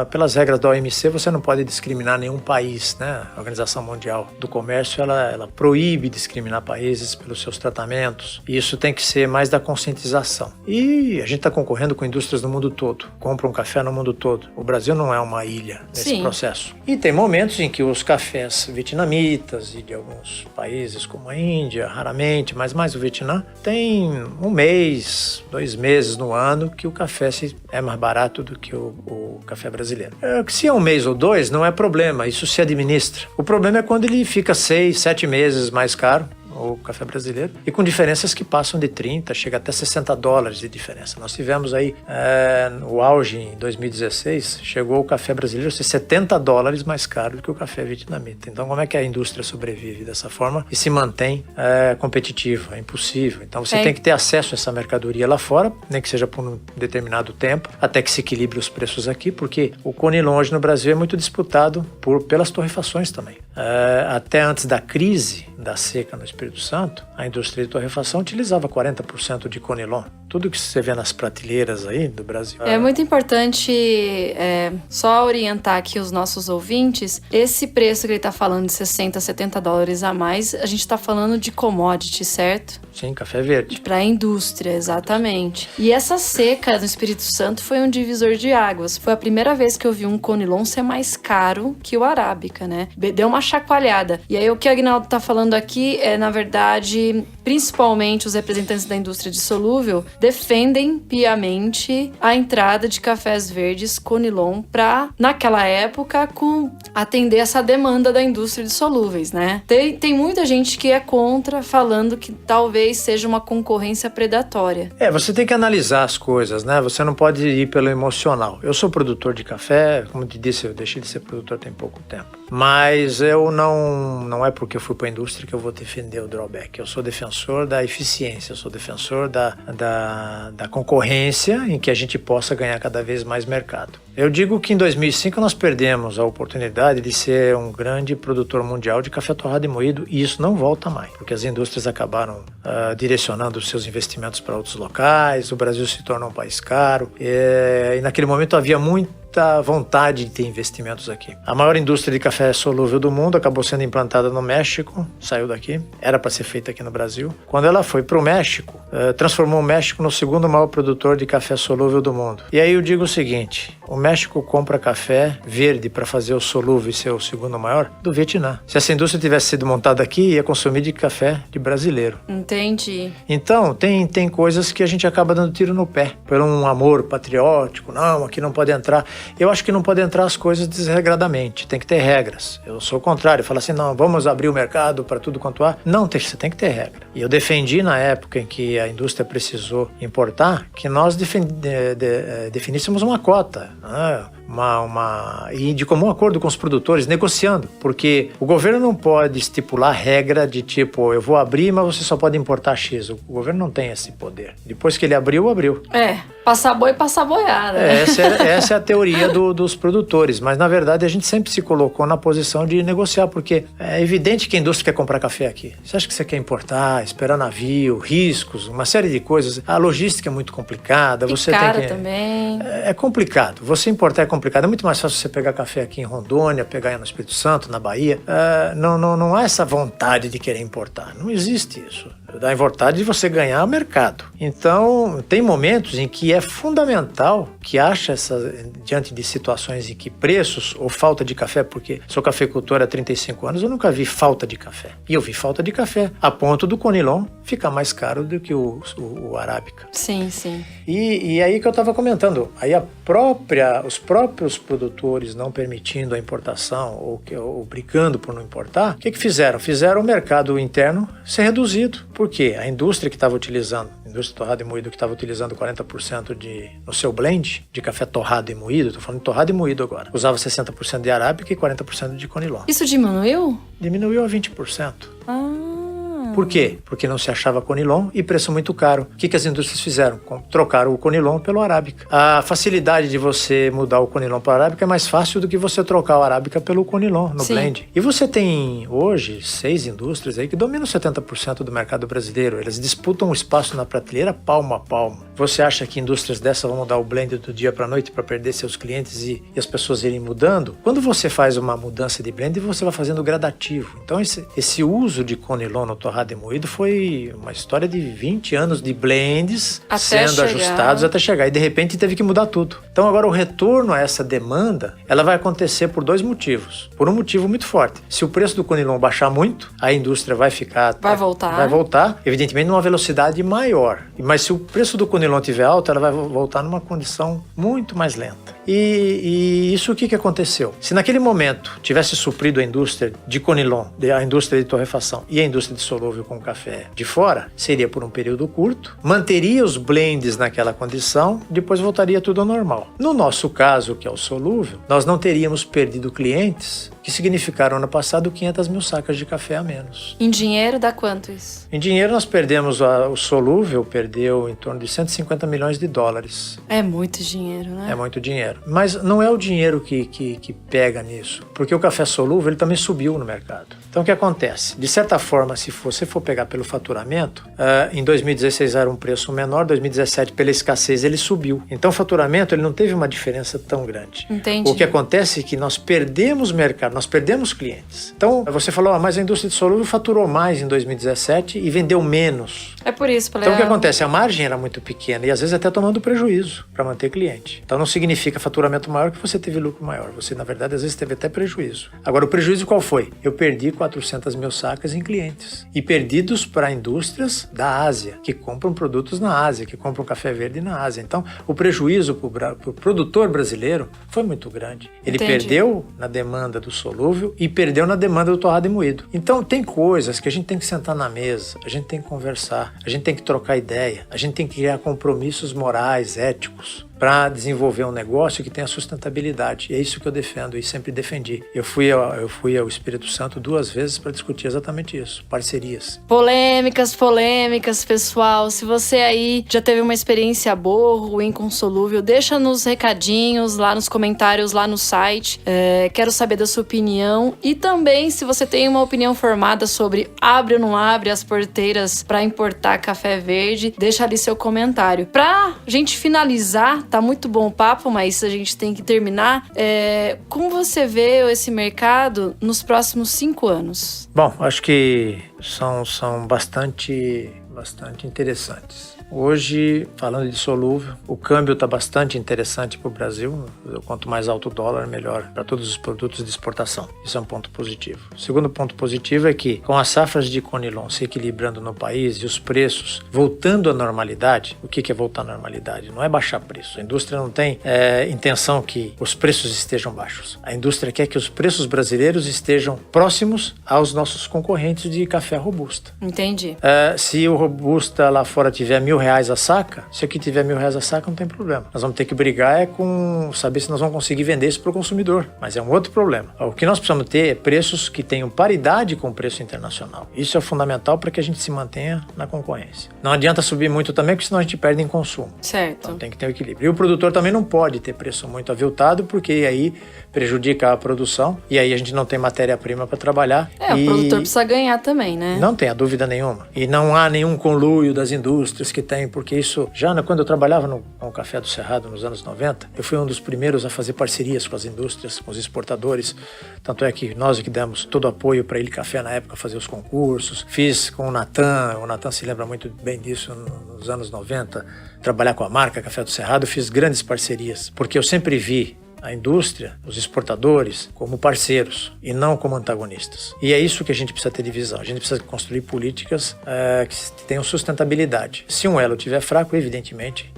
pelas regras da OMC você não pode discriminar nenhum país, né? A Organização Mundial do Comércio, ela proíbe discriminar países pelos seus tratamentos. E isso tem que ser mais da conscientização. E a gente está concorrendo com indústrias no mundo todo. Compram café no mundo todo. O Brasil não é uma ilha nesse processo. E tem momentos em que os cafés vietnamitas e de alguns países como a Índia, raramente, mas mais o Vietnã, tem 1 mês, 2 meses no ano que o café é mais barato do que o café brasileiro. Se é 1 mês ou 2, não é problema, isso se administra. O problema é quando ele fica 6, 7 meses mais caro, o café brasileiro, e com diferenças que passam de 30, chega até $60 de diferença. Nós tivemos aí, o auge em 2016, chegou o café brasileiro a ser $70 mais caro do que o café vietnamita. Então, como é que a indústria sobrevive dessa forma e se mantém competitiva? É impossível. Então, você tem que ter acesso a essa mercadoria lá fora, nem que seja por um determinado tempo, até que se equilibre os preços aqui, porque o conilon hoje no Brasil é muito disputado pelas torrefações também. Até antes da crise da seca no Espírito Santo, a indústria de torrefação utilizava 40% de conilon. Tudo que você vê nas prateleiras aí do Brasil. É muito importante só orientar aqui os nossos ouvintes. Esse preço que ele está falando de $60, $70 a mais, a gente está falando de commodity, certo? Sim, café verde. Para a indústria, exatamente. E essa seca no Espírito Santo foi um divisor de águas. Foi a primeira vez que eu vi um conilon ser mais caro que o arábica, né? Deu uma chacoalhada. E aí o que o Aguinaldo está falando aqui é, na verdade, principalmente os representantes da indústria de solúvel defendem piamente a entrada de cafés verdes conilon para, naquela época, atender essa demanda da indústria de solúveis, né? Tem muita gente que é contra, falando que talvez seja uma concorrência predatória. Você tem que analisar as coisas, né? Você não pode ir pelo emocional. Eu sou produtor de café, como te disse, eu deixei de ser produtor tem pouco tempo. Mas eu não é porque eu fui para a indústria que eu vou defender o drawback. Eu sou defensor da eficiência, eu sou defensor da concorrência em que a gente possa ganhar cada vez mais mercado. Eu digo que em 2005 nós perdemos a oportunidade de ser um grande produtor mundial de café torrado e moído, e isso não volta mais, porque as indústrias acabaram direcionando os seus investimentos para outros locais, o Brasil se tornou um país caro, e naquele momento havia muita vontade de ter investimentos aqui. A maior indústria de café solúvel do mundo acabou sendo implantada no México, saiu daqui, era para ser feita aqui no Brasil. Quando ela foi para o México, transformou o México no segundo maior produtor de café solúvel do mundo. E aí eu digo o seguinte, o México compra café verde para fazer o solúvel e ser o segundo maior do Vietnã. Se essa indústria tivesse sido montada aqui, ia consumir de café de brasileiro. Entendi. Então, tem coisas que a gente acaba dando tiro no pé, por um amor patriótico, não, aqui não pode entrar. Eu acho que não pode entrar as coisas desregradamente, tem que ter regras. Eu sou o contrário, eu falo assim, não, vamos abrir o mercado para tudo quanto há. Não, você tem que ter regra. E eu defendi na época em que a indústria precisou importar, que nós definíssemos uma cota, né? E de comum acordo com os produtores, negociando, porque o governo não pode estipular regra de tipo, eu vou abrir, mas você só pode importar X. O governo não tem esse poder. Depois que ele abriu. Passar boi, passar boiada. Essa é a teoria dos produtores, mas na verdade a gente sempre se colocou na posição de negociar, porque é evidente que a indústria quer comprar café aqui. Você acha que você quer importar, esperar navio, riscos, uma série de coisas. A logística é muito complicada. E cara também. É complicado. Você importar é complicado. É muito mais fácil você pegar café aqui em Rondônia, pegar no Espírito Santo, na Bahia. Não há essa vontade de querer importar. Não existe isso. Dá vontade de você ganhar o mercado. Então, tem momentos em que é fundamental que diante de situações em que preços ou falta de café, porque sou cafeicultor há 35 anos, eu nunca vi falta de café. E eu vi falta de café, a ponto do conilon ficar mais caro do que o arábica. Sim, sim. E aí que eu estava comentando, aí os próprios produtores não permitindo a importação ou brigando por não importar, o que fizeram? Fizeram o mercado interno ser reduzido. Por quê? A indústria que estava utilizando, a indústria torrado e moído que estava utilizando 40% no seu blend de café torrado e moído, estou falando de torrado e moído agora, usava 60% de arábica e 40% de conilon. Isso diminuiu? Diminuiu a 20%. Ah. Por quê? Porque não se achava conilon e preço muito caro. O que as indústrias fizeram? Trocaram o conilon pelo arábica. A facilidade de você mudar o conilon para o arábica é mais fácil do que você trocar o arábica pelo conilon no blend. E você tem hoje 6 indústrias aí que dominam 70% do mercado brasileiro. Eles disputam o espaço na prateleira palmo a palmo. Você acha que indústrias dessas vão mudar o blend do dia para a noite para perder seus clientes e as pessoas irem mudando? Quando você faz uma mudança de blend, você vai fazendo gradativo. Então esse uso de conilon no torrado e moído foi uma história de 20 anos de blends sendo ajustados até chegar. E de repente teve que mudar tudo. Então agora o retorno a essa demanda, ela vai acontecer por 2 motivos. Por um motivo muito forte. Se o preço do conilon baixar muito, a indústria vai ficar... Vai voltar, evidentemente numa velocidade maior. Mas se o preço do conilon estiver alto, ela vai voltar numa condição muito mais lenta. E isso o que aconteceu? Se naquele momento tivesse suprido a indústria de conilon, a indústria de torrefação e a indústria de solúvel com café de fora, seria por um período curto, manteria os blends naquela condição, depois voltaria tudo ao normal. No nosso caso, que é o solúvel, nós não teríamos perdido clientes, que significaram ano passado 500 mil sacas de café a menos. Em dinheiro dá quanto isso? Em dinheiro nós perdemos, o solúvel perdeu em torno de 150 milhões de dólares. É muito dinheiro, né? É muito dinheiro. Mas não é o dinheiro que pega nisso, porque o café solúvel ele também subiu no mercado. Então o que acontece? De certa forma, se você for pegar pelo faturamento, em 2016 era um preço menor, 2017 pela escassez ele subiu. Então o faturamento ele não teve uma diferença tão grande. Entendi. O que acontece é que nós perdemos mercado, nós perdemos clientes. Então você falou, mas a indústria de solúvel faturou mais em 2017 e vendeu menos. É por isso, Então o que acontece? A margem era muito pequena e às vezes até tomando prejuízo para manter cliente. Então não significa faturamento maior que você teve lucro maior. Você na verdade às vezes teve até prejuízo. Agora o prejuízo qual foi? Eu perdi 400 mil sacas em clientes e perdidos para indústrias da Ásia, que compram produtos na Ásia, que compram café verde na Ásia. Então o prejuízo para o produtor brasileiro foi muito grande. Ele perdeu na demanda do solúvel e perdeu na demanda do torrado e moído. Então tem coisas que a gente tem que sentar na mesa, a gente tem que conversar, a gente tem que trocar ideia, a gente tem que criar compromissos morais, éticos, para desenvolver um negócio que tenha sustentabilidade. E é isso que eu defendo e sempre defendi. Eu fui ao Espírito Santo 2 vezes para discutir exatamente isso, parcerias. Polêmicas, pessoal. Se você aí já teve uma experiência boa ou ruim com solúvel, deixa nos recadinhos, lá nos comentários, lá no site. Quero saber da sua opinião. E também, se você tem uma opinião formada sobre abre ou não abre as porteiras para importar café verde, deixa ali seu comentário. Pra gente finalizar, tá muito bom o papo, mas a gente tem que terminar. Como você vê esse mercado nos próximos 5 anos? Bom, acho que são bastante interessantes. Hoje, falando de solúvel, o câmbio está bastante interessante para o Brasil. Quanto mais alto o dólar, melhor para todos os produtos de exportação. Isso é um ponto positivo. O segundo ponto positivo é que, com as safras de conilon se equilibrando no país e os preços voltando à normalidade, o que é voltar à normalidade? Não é baixar preço. A indústria não tem intenção que os preços estejam baixos. A indústria quer que os preços brasileiros estejam próximos aos nossos concorrentes de café robusta. Entendi. Se o robusta lá fora tiver R$1.000 a saca, se aqui tiver R$1.000 a saca, não tem problema. Nós vamos ter que brigar com saber se nós vamos conseguir vender isso para o consumidor, mas é um outro problema. O que nós precisamos ter é preços que tenham paridade com o preço internacional. Isso é fundamental para que a gente se mantenha na concorrência. Não adianta subir muito também, porque senão a gente perde em consumo. Certo. Então tem que ter um equilíbrio. E o produtor também não pode ter preço muito aviltado, porque aí prejudica a produção e aí a gente não tem matéria-prima para trabalhar. O produtor precisa ganhar também, né? Não tenha dúvida nenhuma. E não há nenhum conluio das indústrias que tem, porque isso, quando eu trabalhava com o Café do Cerrado nos anos 90, eu fui um dos primeiros a fazer parcerias com as indústrias, com os exportadores. Tanto é que nós que demos todo o apoio para Ilha Café na época fazer os concursos. Fiz com o Natan se lembra muito bem disso nos anos 90, trabalhar com a marca Café do Cerrado. Fiz grandes parcerias, porque eu sempre vi a indústria, os exportadores, como parceiros e não como antagonistas. E é isso que a gente precisa ter de visão. A gente precisa construir políticas que tenham sustentabilidade. Se um elo estiver fraco, evidentemente,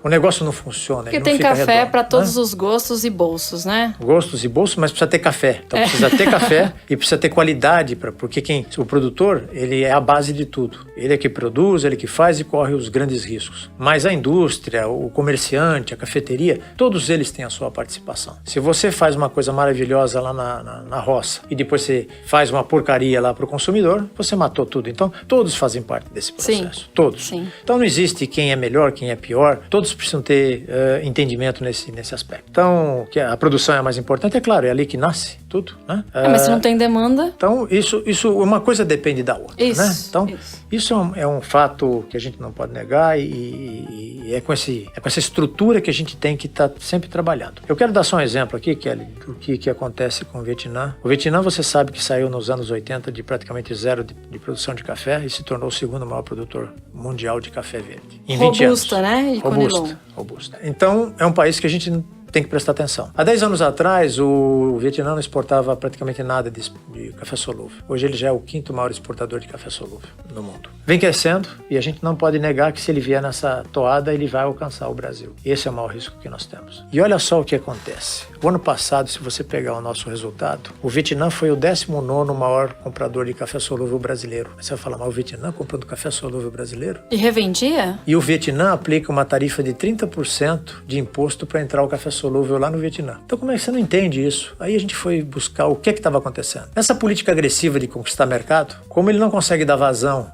o negócio não funciona. Porque tem café para todos os gostos e bolsos, né? Gostos e bolsos, mas precisa ter café. Então precisa ter café e precisa ter qualidade, porque o produtor, ele é a base de tudo. Ele é que produz, ele é que faz e corre os grandes riscos. Mas a indústria, o comerciante, a cafeteria, todos eles têm a sua participação. Se você faz uma coisa maravilhosa lá na roça e depois você faz uma porcaria lá para o consumidor, você matou tudo. Então, todos fazem parte desse processo. Sim. Todos. Sim. Então, não existe quem é melhor, quem é pior. Todos precisam ter entendimento nesse aspecto. Então, que a produção é a mais importante, é claro, é ali que nasce tudo, né? Mas se não tem demanda... Então, isso uma coisa depende da outra, né? Então, isso é um fato que a gente não pode negar e é com essa estrutura que a gente tem que estar sempre trabalhando. Eu quero dar só um exemplo aqui, Kelly, do que acontece com o Vietnã. O Vietnã, você sabe que saiu nos anos 80 de praticamente zero de produção de café e se tornou o segundo maior produtor mundial de café verde. Em 20 anos. Robusta, né? E robusta. Então, é um país que a gente tem que prestar atenção. Há 10 anos atrás, o Vietnã não exportava praticamente nada de café solúvel. Hoje ele já é o 5º maior exportador de café solúvel no mundo. Vem crescendo e a gente não pode negar que se ele vier nessa toada, ele vai alcançar o Brasil. Esse é o maior risco que nós temos. E olha só o que acontece. O ano passado, se você pegar o nosso resultado, o Vietnã foi o 19º maior comprador de café solúvel brasileiro. Você vai falar, mas o Vietnã comprando café solúvel brasileiro? E revendia? E o Vietnã aplica uma tarifa de 30% de imposto para entrar o café solúvel lá no Vietnã. Então como é que você não entende isso? Aí a gente foi buscar o que estava acontecendo. Essa política agressiva de conquistar mercado, como ele não consegue dar vazão,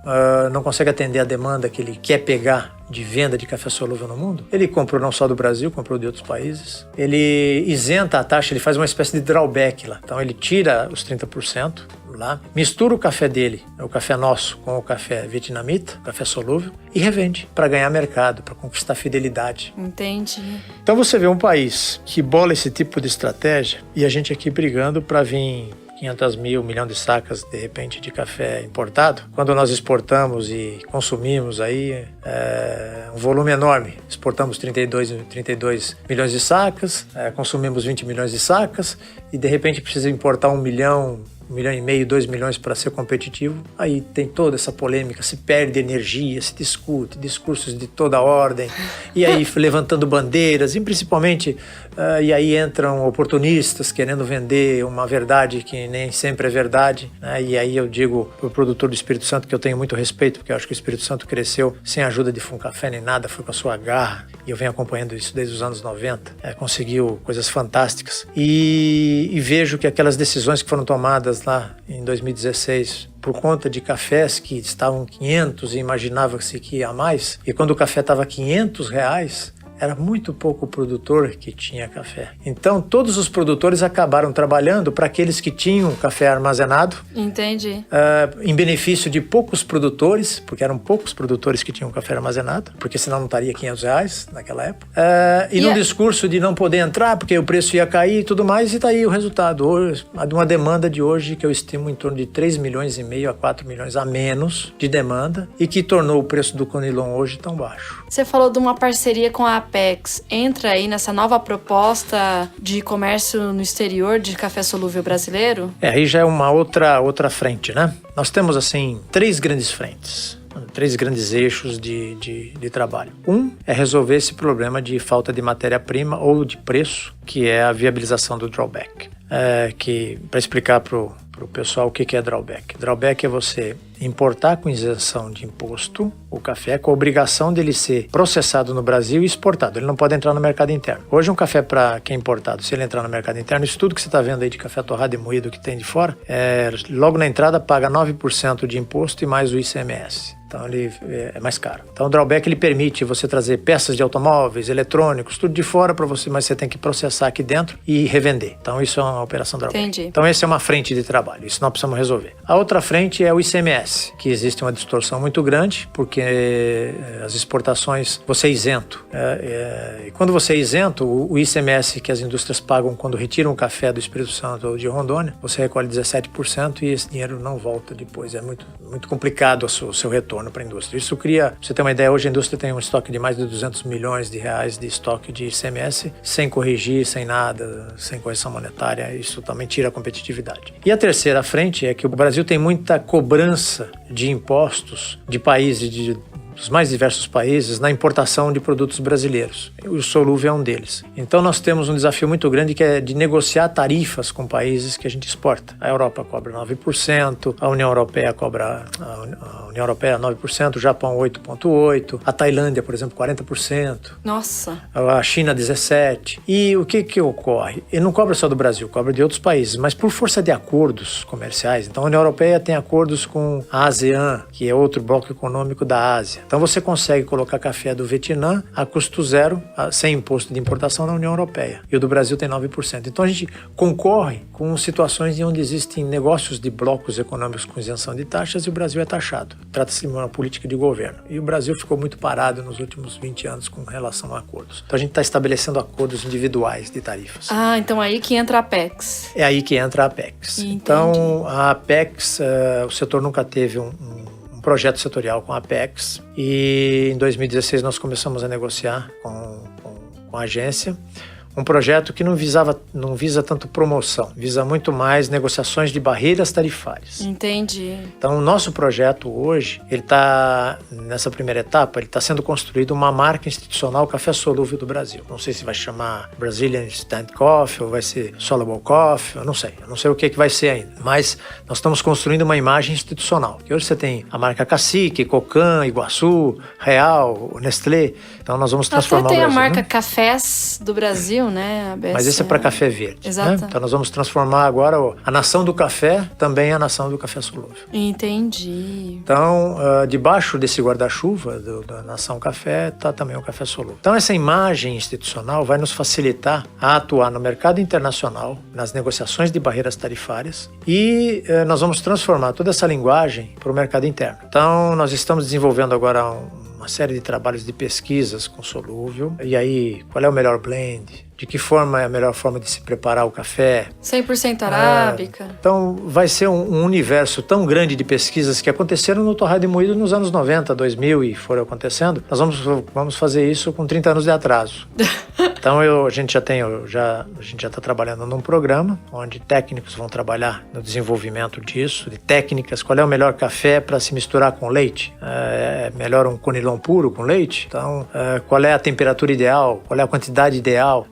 não consegue atender a demanda que ele quer pegar de venda de café solúvel no mundo, ele comprou não só do Brasil, comprou de outros países. Ele isenta a taxa, ele faz uma espécie de drawback lá. Então ele tira os 30% lá, mistura o café dele, o café nosso, com o café vietnamita, café solúvel, e revende para ganhar mercado, para conquistar fidelidade. Entendi. Então você vê um país que bola esse tipo de estratégia e a gente aqui brigando para vir 500 mil, 1 milhão de sacas, de repente, de café importado. Quando nós exportamos e consumimos aí um volume enorme. Exportamos 32 milhões de sacas, consumimos 20 milhões de sacas e, de repente, precisa importar 1 milhão, 1,5 milhão, 2 milhões para ser competitivo. Aí tem toda essa polêmica, se perde energia, se discute, discursos de toda ordem, e aí levantando bandeiras, e principalmente, e aí entram oportunistas querendo vender uma verdade que nem sempre é verdade, né? E aí eu digo para o produtor do Espírito Santo que eu tenho muito respeito, porque eu acho que o Espírito Santo cresceu sem a ajuda de Funcafé nem nada, foi com a sua garra, e eu venho acompanhando isso desde os anos 90, conseguiu coisas fantásticas, e vejo que aquelas decisões que foram tomadas lá em 2016 por conta de cafés que estavam 500 e imaginava-se que ia mais, e quando o café estava R$500, era muito pouco produtor que tinha café. Então, todos os produtores acabaram trabalhando para aqueles que tinham café armazenado. Entendi. Em benefício de poucos produtores, porque eram poucos produtores que tinham café armazenado, porque senão não estaria R$500 naquela época. E num discurso de não poder entrar, porque o preço ia cair e tudo mais, e está aí o resultado. Hoje, uma demanda de hoje que eu estimo em torno de 3,5 milhões a 4 milhões a menos de demanda, e que tornou o preço do Conilon hoje tão baixo. Você falou de uma parceria com a Apex. Entra aí nessa nova proposta de comércio no exterior de café solúvel brasileiro? Aí já é uma outra frente, né? Nós temos, assim, 3 grandes frentes. 3 grandes eixos de trabalho. Um é resolver esse problema de falta de matéria-prima ou de preço, que é a viabilização do drawback. Para explicar para o pessoal o que é drawback. Drawback é você importar com isenção de imposto o café com a obrigação dele ser processado no Brasil e exportado. Ele não pode entrar no mercado interno. Hoje um café que é importado, se ele entrar no mercado interno, isso tudo que você está vendo aí de café torrado e moído que tem de fora, logo na entrada paga 9% de imposto e mais o ICMS. Então ele é mais caro. Então o drawback ele permite você trazer peças de automóveis, eletrônicos, tudo de fora para você, mas você tem que processar aqui dentro e revender. Então isso é uma operação drawback. Entendi. Então essa é uma frente de trabalho, isso nós precisamos resolver. A outra frente é o ICMS, que existe uma distorção muito grande, porque as exportações você é isento. E quando você é isento, o ICMS que as indústrias pagam quando retiram o café do Espírito Santo ou de Rondônia, você recolhe 17% e esse dinheiro não volta depois. É muito complicado o seu retorno. ano para a indústria. Isso cria, pra você ter uma ideia, hoje a indústria tem um estoque de mais de 200 milhões de reais de estoque de ICMS, sem corrigir, sem nada, sem correção monetária. Isso também tira a competitividade. E a terceira frente é que o Brasil tem muita cobrança de impostos de países, dos mais diversos países, na importação de produtos brasileiros. O solúvel é um deles. Então nós temos um desafio muito grande que é de negociar tarifas com países que a gente exporta. A Europa cobra 9%, a União Europeia cobra 9%, o Japão 8,8%, a Tailândia, por exemplo, 40%. Nossa! A China 17%. E o que ocorre? Ele não cobra só do Brasil, cobra de outros países, mas por força de acordos comerciais. Então a União Europeia tem acordos com a ASEAN, que é outro bloco econômico da Ásia. Então você consegue colocar café do Vietnã a custo zero, sem imposto de importação na União Europeia. E o do Brasil tem 9%. Então a gente concorre com situações onde existem negócios de blocos econômicos com isenção de taxas e o Brasil é taxado. Trata-se de uma política de governo. E o Brasil ficou muito parado nos últimos 20 anos com relação a acordos. Então a gente está estabelecendo acordos individuais de tarifas. Ah, então aí que entra a Apex. É aí que entra a Apex. Entendi. Então a Apex, o setor nunca teve um projeto setorial com a Apex e em 2016 nós começamos a negociar com a agência um projeto que não visa tanto promoção, visa muito mais negociações de barreiras tarifárias. Entendi. Então o nosso projeto hoje, ele está nessa primeira etapa, ele está sendo construído uma marca institucional café solúvel do Brasil. Não sei se vai chamar Brazilian Instant Coffee ou vai ser Soluble Coffee, eu não sei o que vai ser ainda, mas nós estamos construindo uma imagem institucional. Que hoje você tem a marca Cacique, Cocan, Iguaçu, Real, Nestlé, então nós vamos transformar até tem o Brasil, a marca né? Cafés do Brasil, né? Mas esse é para café verde. Exato. Né? Então nós vamos transformar agora a nação do café também a nação do café solúvel. Entendi. Então, debaixo desse guarda-chuva da nação café está também o café solúvel. Então essa imagem institucional vai nos facilitar a atuar no mercado internacional, nas negociações de barreiras tarifárias e nós vamos transformar toda essa linguagem para o mercado interno. Então nós estamos desenvolvendo agora uma série de trabalhos de pesquisas com solúvel. E aí, qual é o melhor blend? De que forma é a melhor forma de se preparar o café? 100% arábica. Então, vai ser um universo tão grande de pesquisas que aconteceram no torrado e moído nos anos 90, 2000 e foram acontecendo. Nós vamos fazer isso com 30 anos de atraso. Então, a gente já está trabalhando num programa onde técnicos vão trabalhar no desenvolvimento disso, de técnicas, qual é o melhor café para se misturar com leite? É melhor um conilon puro com leite? Então, qual é a temperatura ideal? Qual é a quantidade ideal?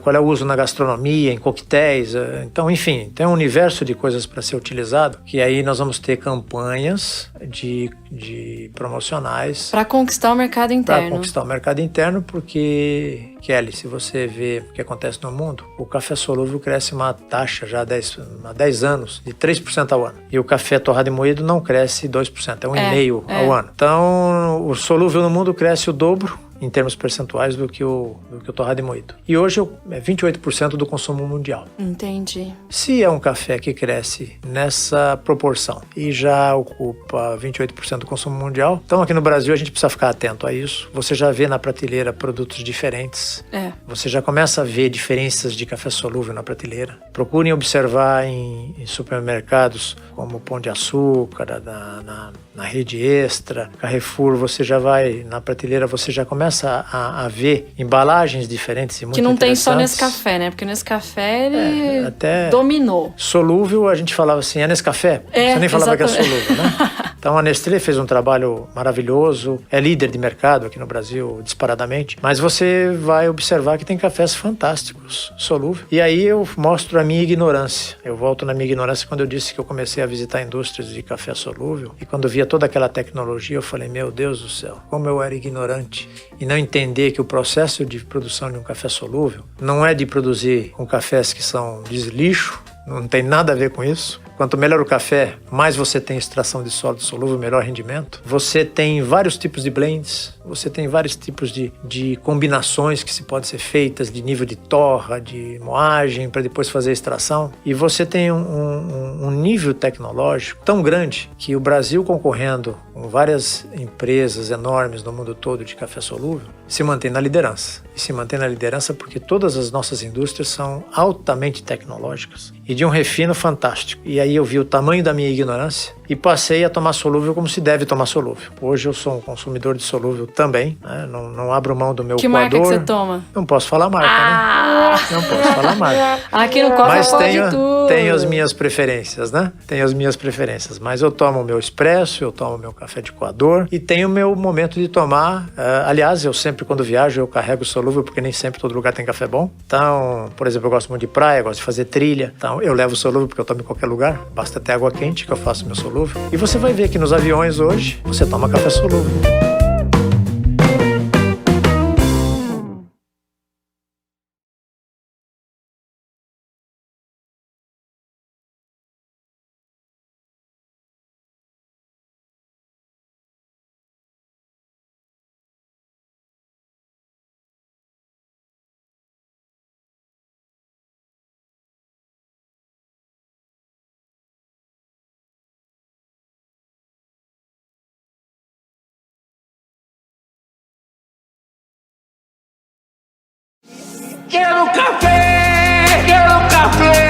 Qual é o uso na gastronomia, em coquetéis? Então, enfim, tem um universo de coisas para ser utilizado, que aí nós vamos ter campanhas de promocionais. Para conquistar o mercado interno. Para conquistar o mercado interno, porque, Kelly, se você vê o que acontece no mundo, o café solúvel cresce uma taxa já há 10 anos, de 3% ao ano. E o café torrado e moído não cresce 2%, é 1,5% ao ano. Então, o solúvel no mundo cresce o dobro, em termos percentuais, do que o torrado e moído. E hoje é 28% do consumo mundial. Entendi. Se é um café que cresce nessa proporção e já ocupa 28% do consumo mundial, então aqui no Brasil a gente precisa ficar atento a isso. Você já vê na prateleira produtos diferentes. Você já começa a ver diferenças de café solúvel na prateleira. Procurem observar em supermercados como Pão de Açúcar, na Rede Extra, Carrefour, você já vai na prateleira, você já começa a ver embalagens diferentes e muito interessantes. Que não tem só Nescafé, né? Porque Nescafé ele até dominou. Solúvel, a gente falava assim, é Nescafé. Você nem falava que é solúvel, né? Então a Nestlé fez um trabalho maravilhoso, é líder de mercado aqui no Brasil, disparadamente, mas você vai observar que tem cafés fantásticos, solúvel. E aí eu mostro a minha ignorância. Eu volto na minha ignorância quando eu disse que eu comecei a visitar indústrias de café solúvel e quando via toda aquela tecnologia, eu falei, meu Deus do céu, como eu era ignorante e não entender que o processo de produção de um café solúvel não é de produzir com cafés que são de lixo, não tem nada a ver com isso. Quanto melhor o café, mais você tem extração de sólido solúvel, melhor rendimento. Você tem vários tipos de blends, você tem vários tipos de combinações que se podem ser feitas de nível de torra, de moagem, para depois fazer a extração. E você tem um nível tecnológico tão grande que o Brasil concorrendo com com várias empresas enormes no mundo todo de café solúvel, se mantém na liderança. E se mantém na liderança porque todas as nossas indústrias são altamente tecnológicas e de um refino fantástico. E aí eu vi o tamanho da minha ignorância e passei a tomar solúvel como se deve tomar solúvel. Hoje eu sou um consumidor de solúvel também, né? Não abro mão do meu Que coador. marca que você toma? Não posso falar marca, né? Não posso falar marca. Aqui no copo Mas pode tudo. tenho as minhas preferências, né? Tenho as minhas preferências. Mas eu tomo o meu expresso, eu tomo o meu café de coador e tenho o meu momento de tomar. Aliás, eu sempre, quando viajo, eu carrego solúvel, porque nem sempre todo lugar tem café bom. Então, por exemplo, eu gosto muito de praia, gosto de fazer trilha. Então, eu levo solúvel porque eu tomo em qualquer lugar. Basta ter água quente que eu faço meu solúvel. E você vai ver que nos aviões hoje, você toma café solúvel. Quero café, quero café.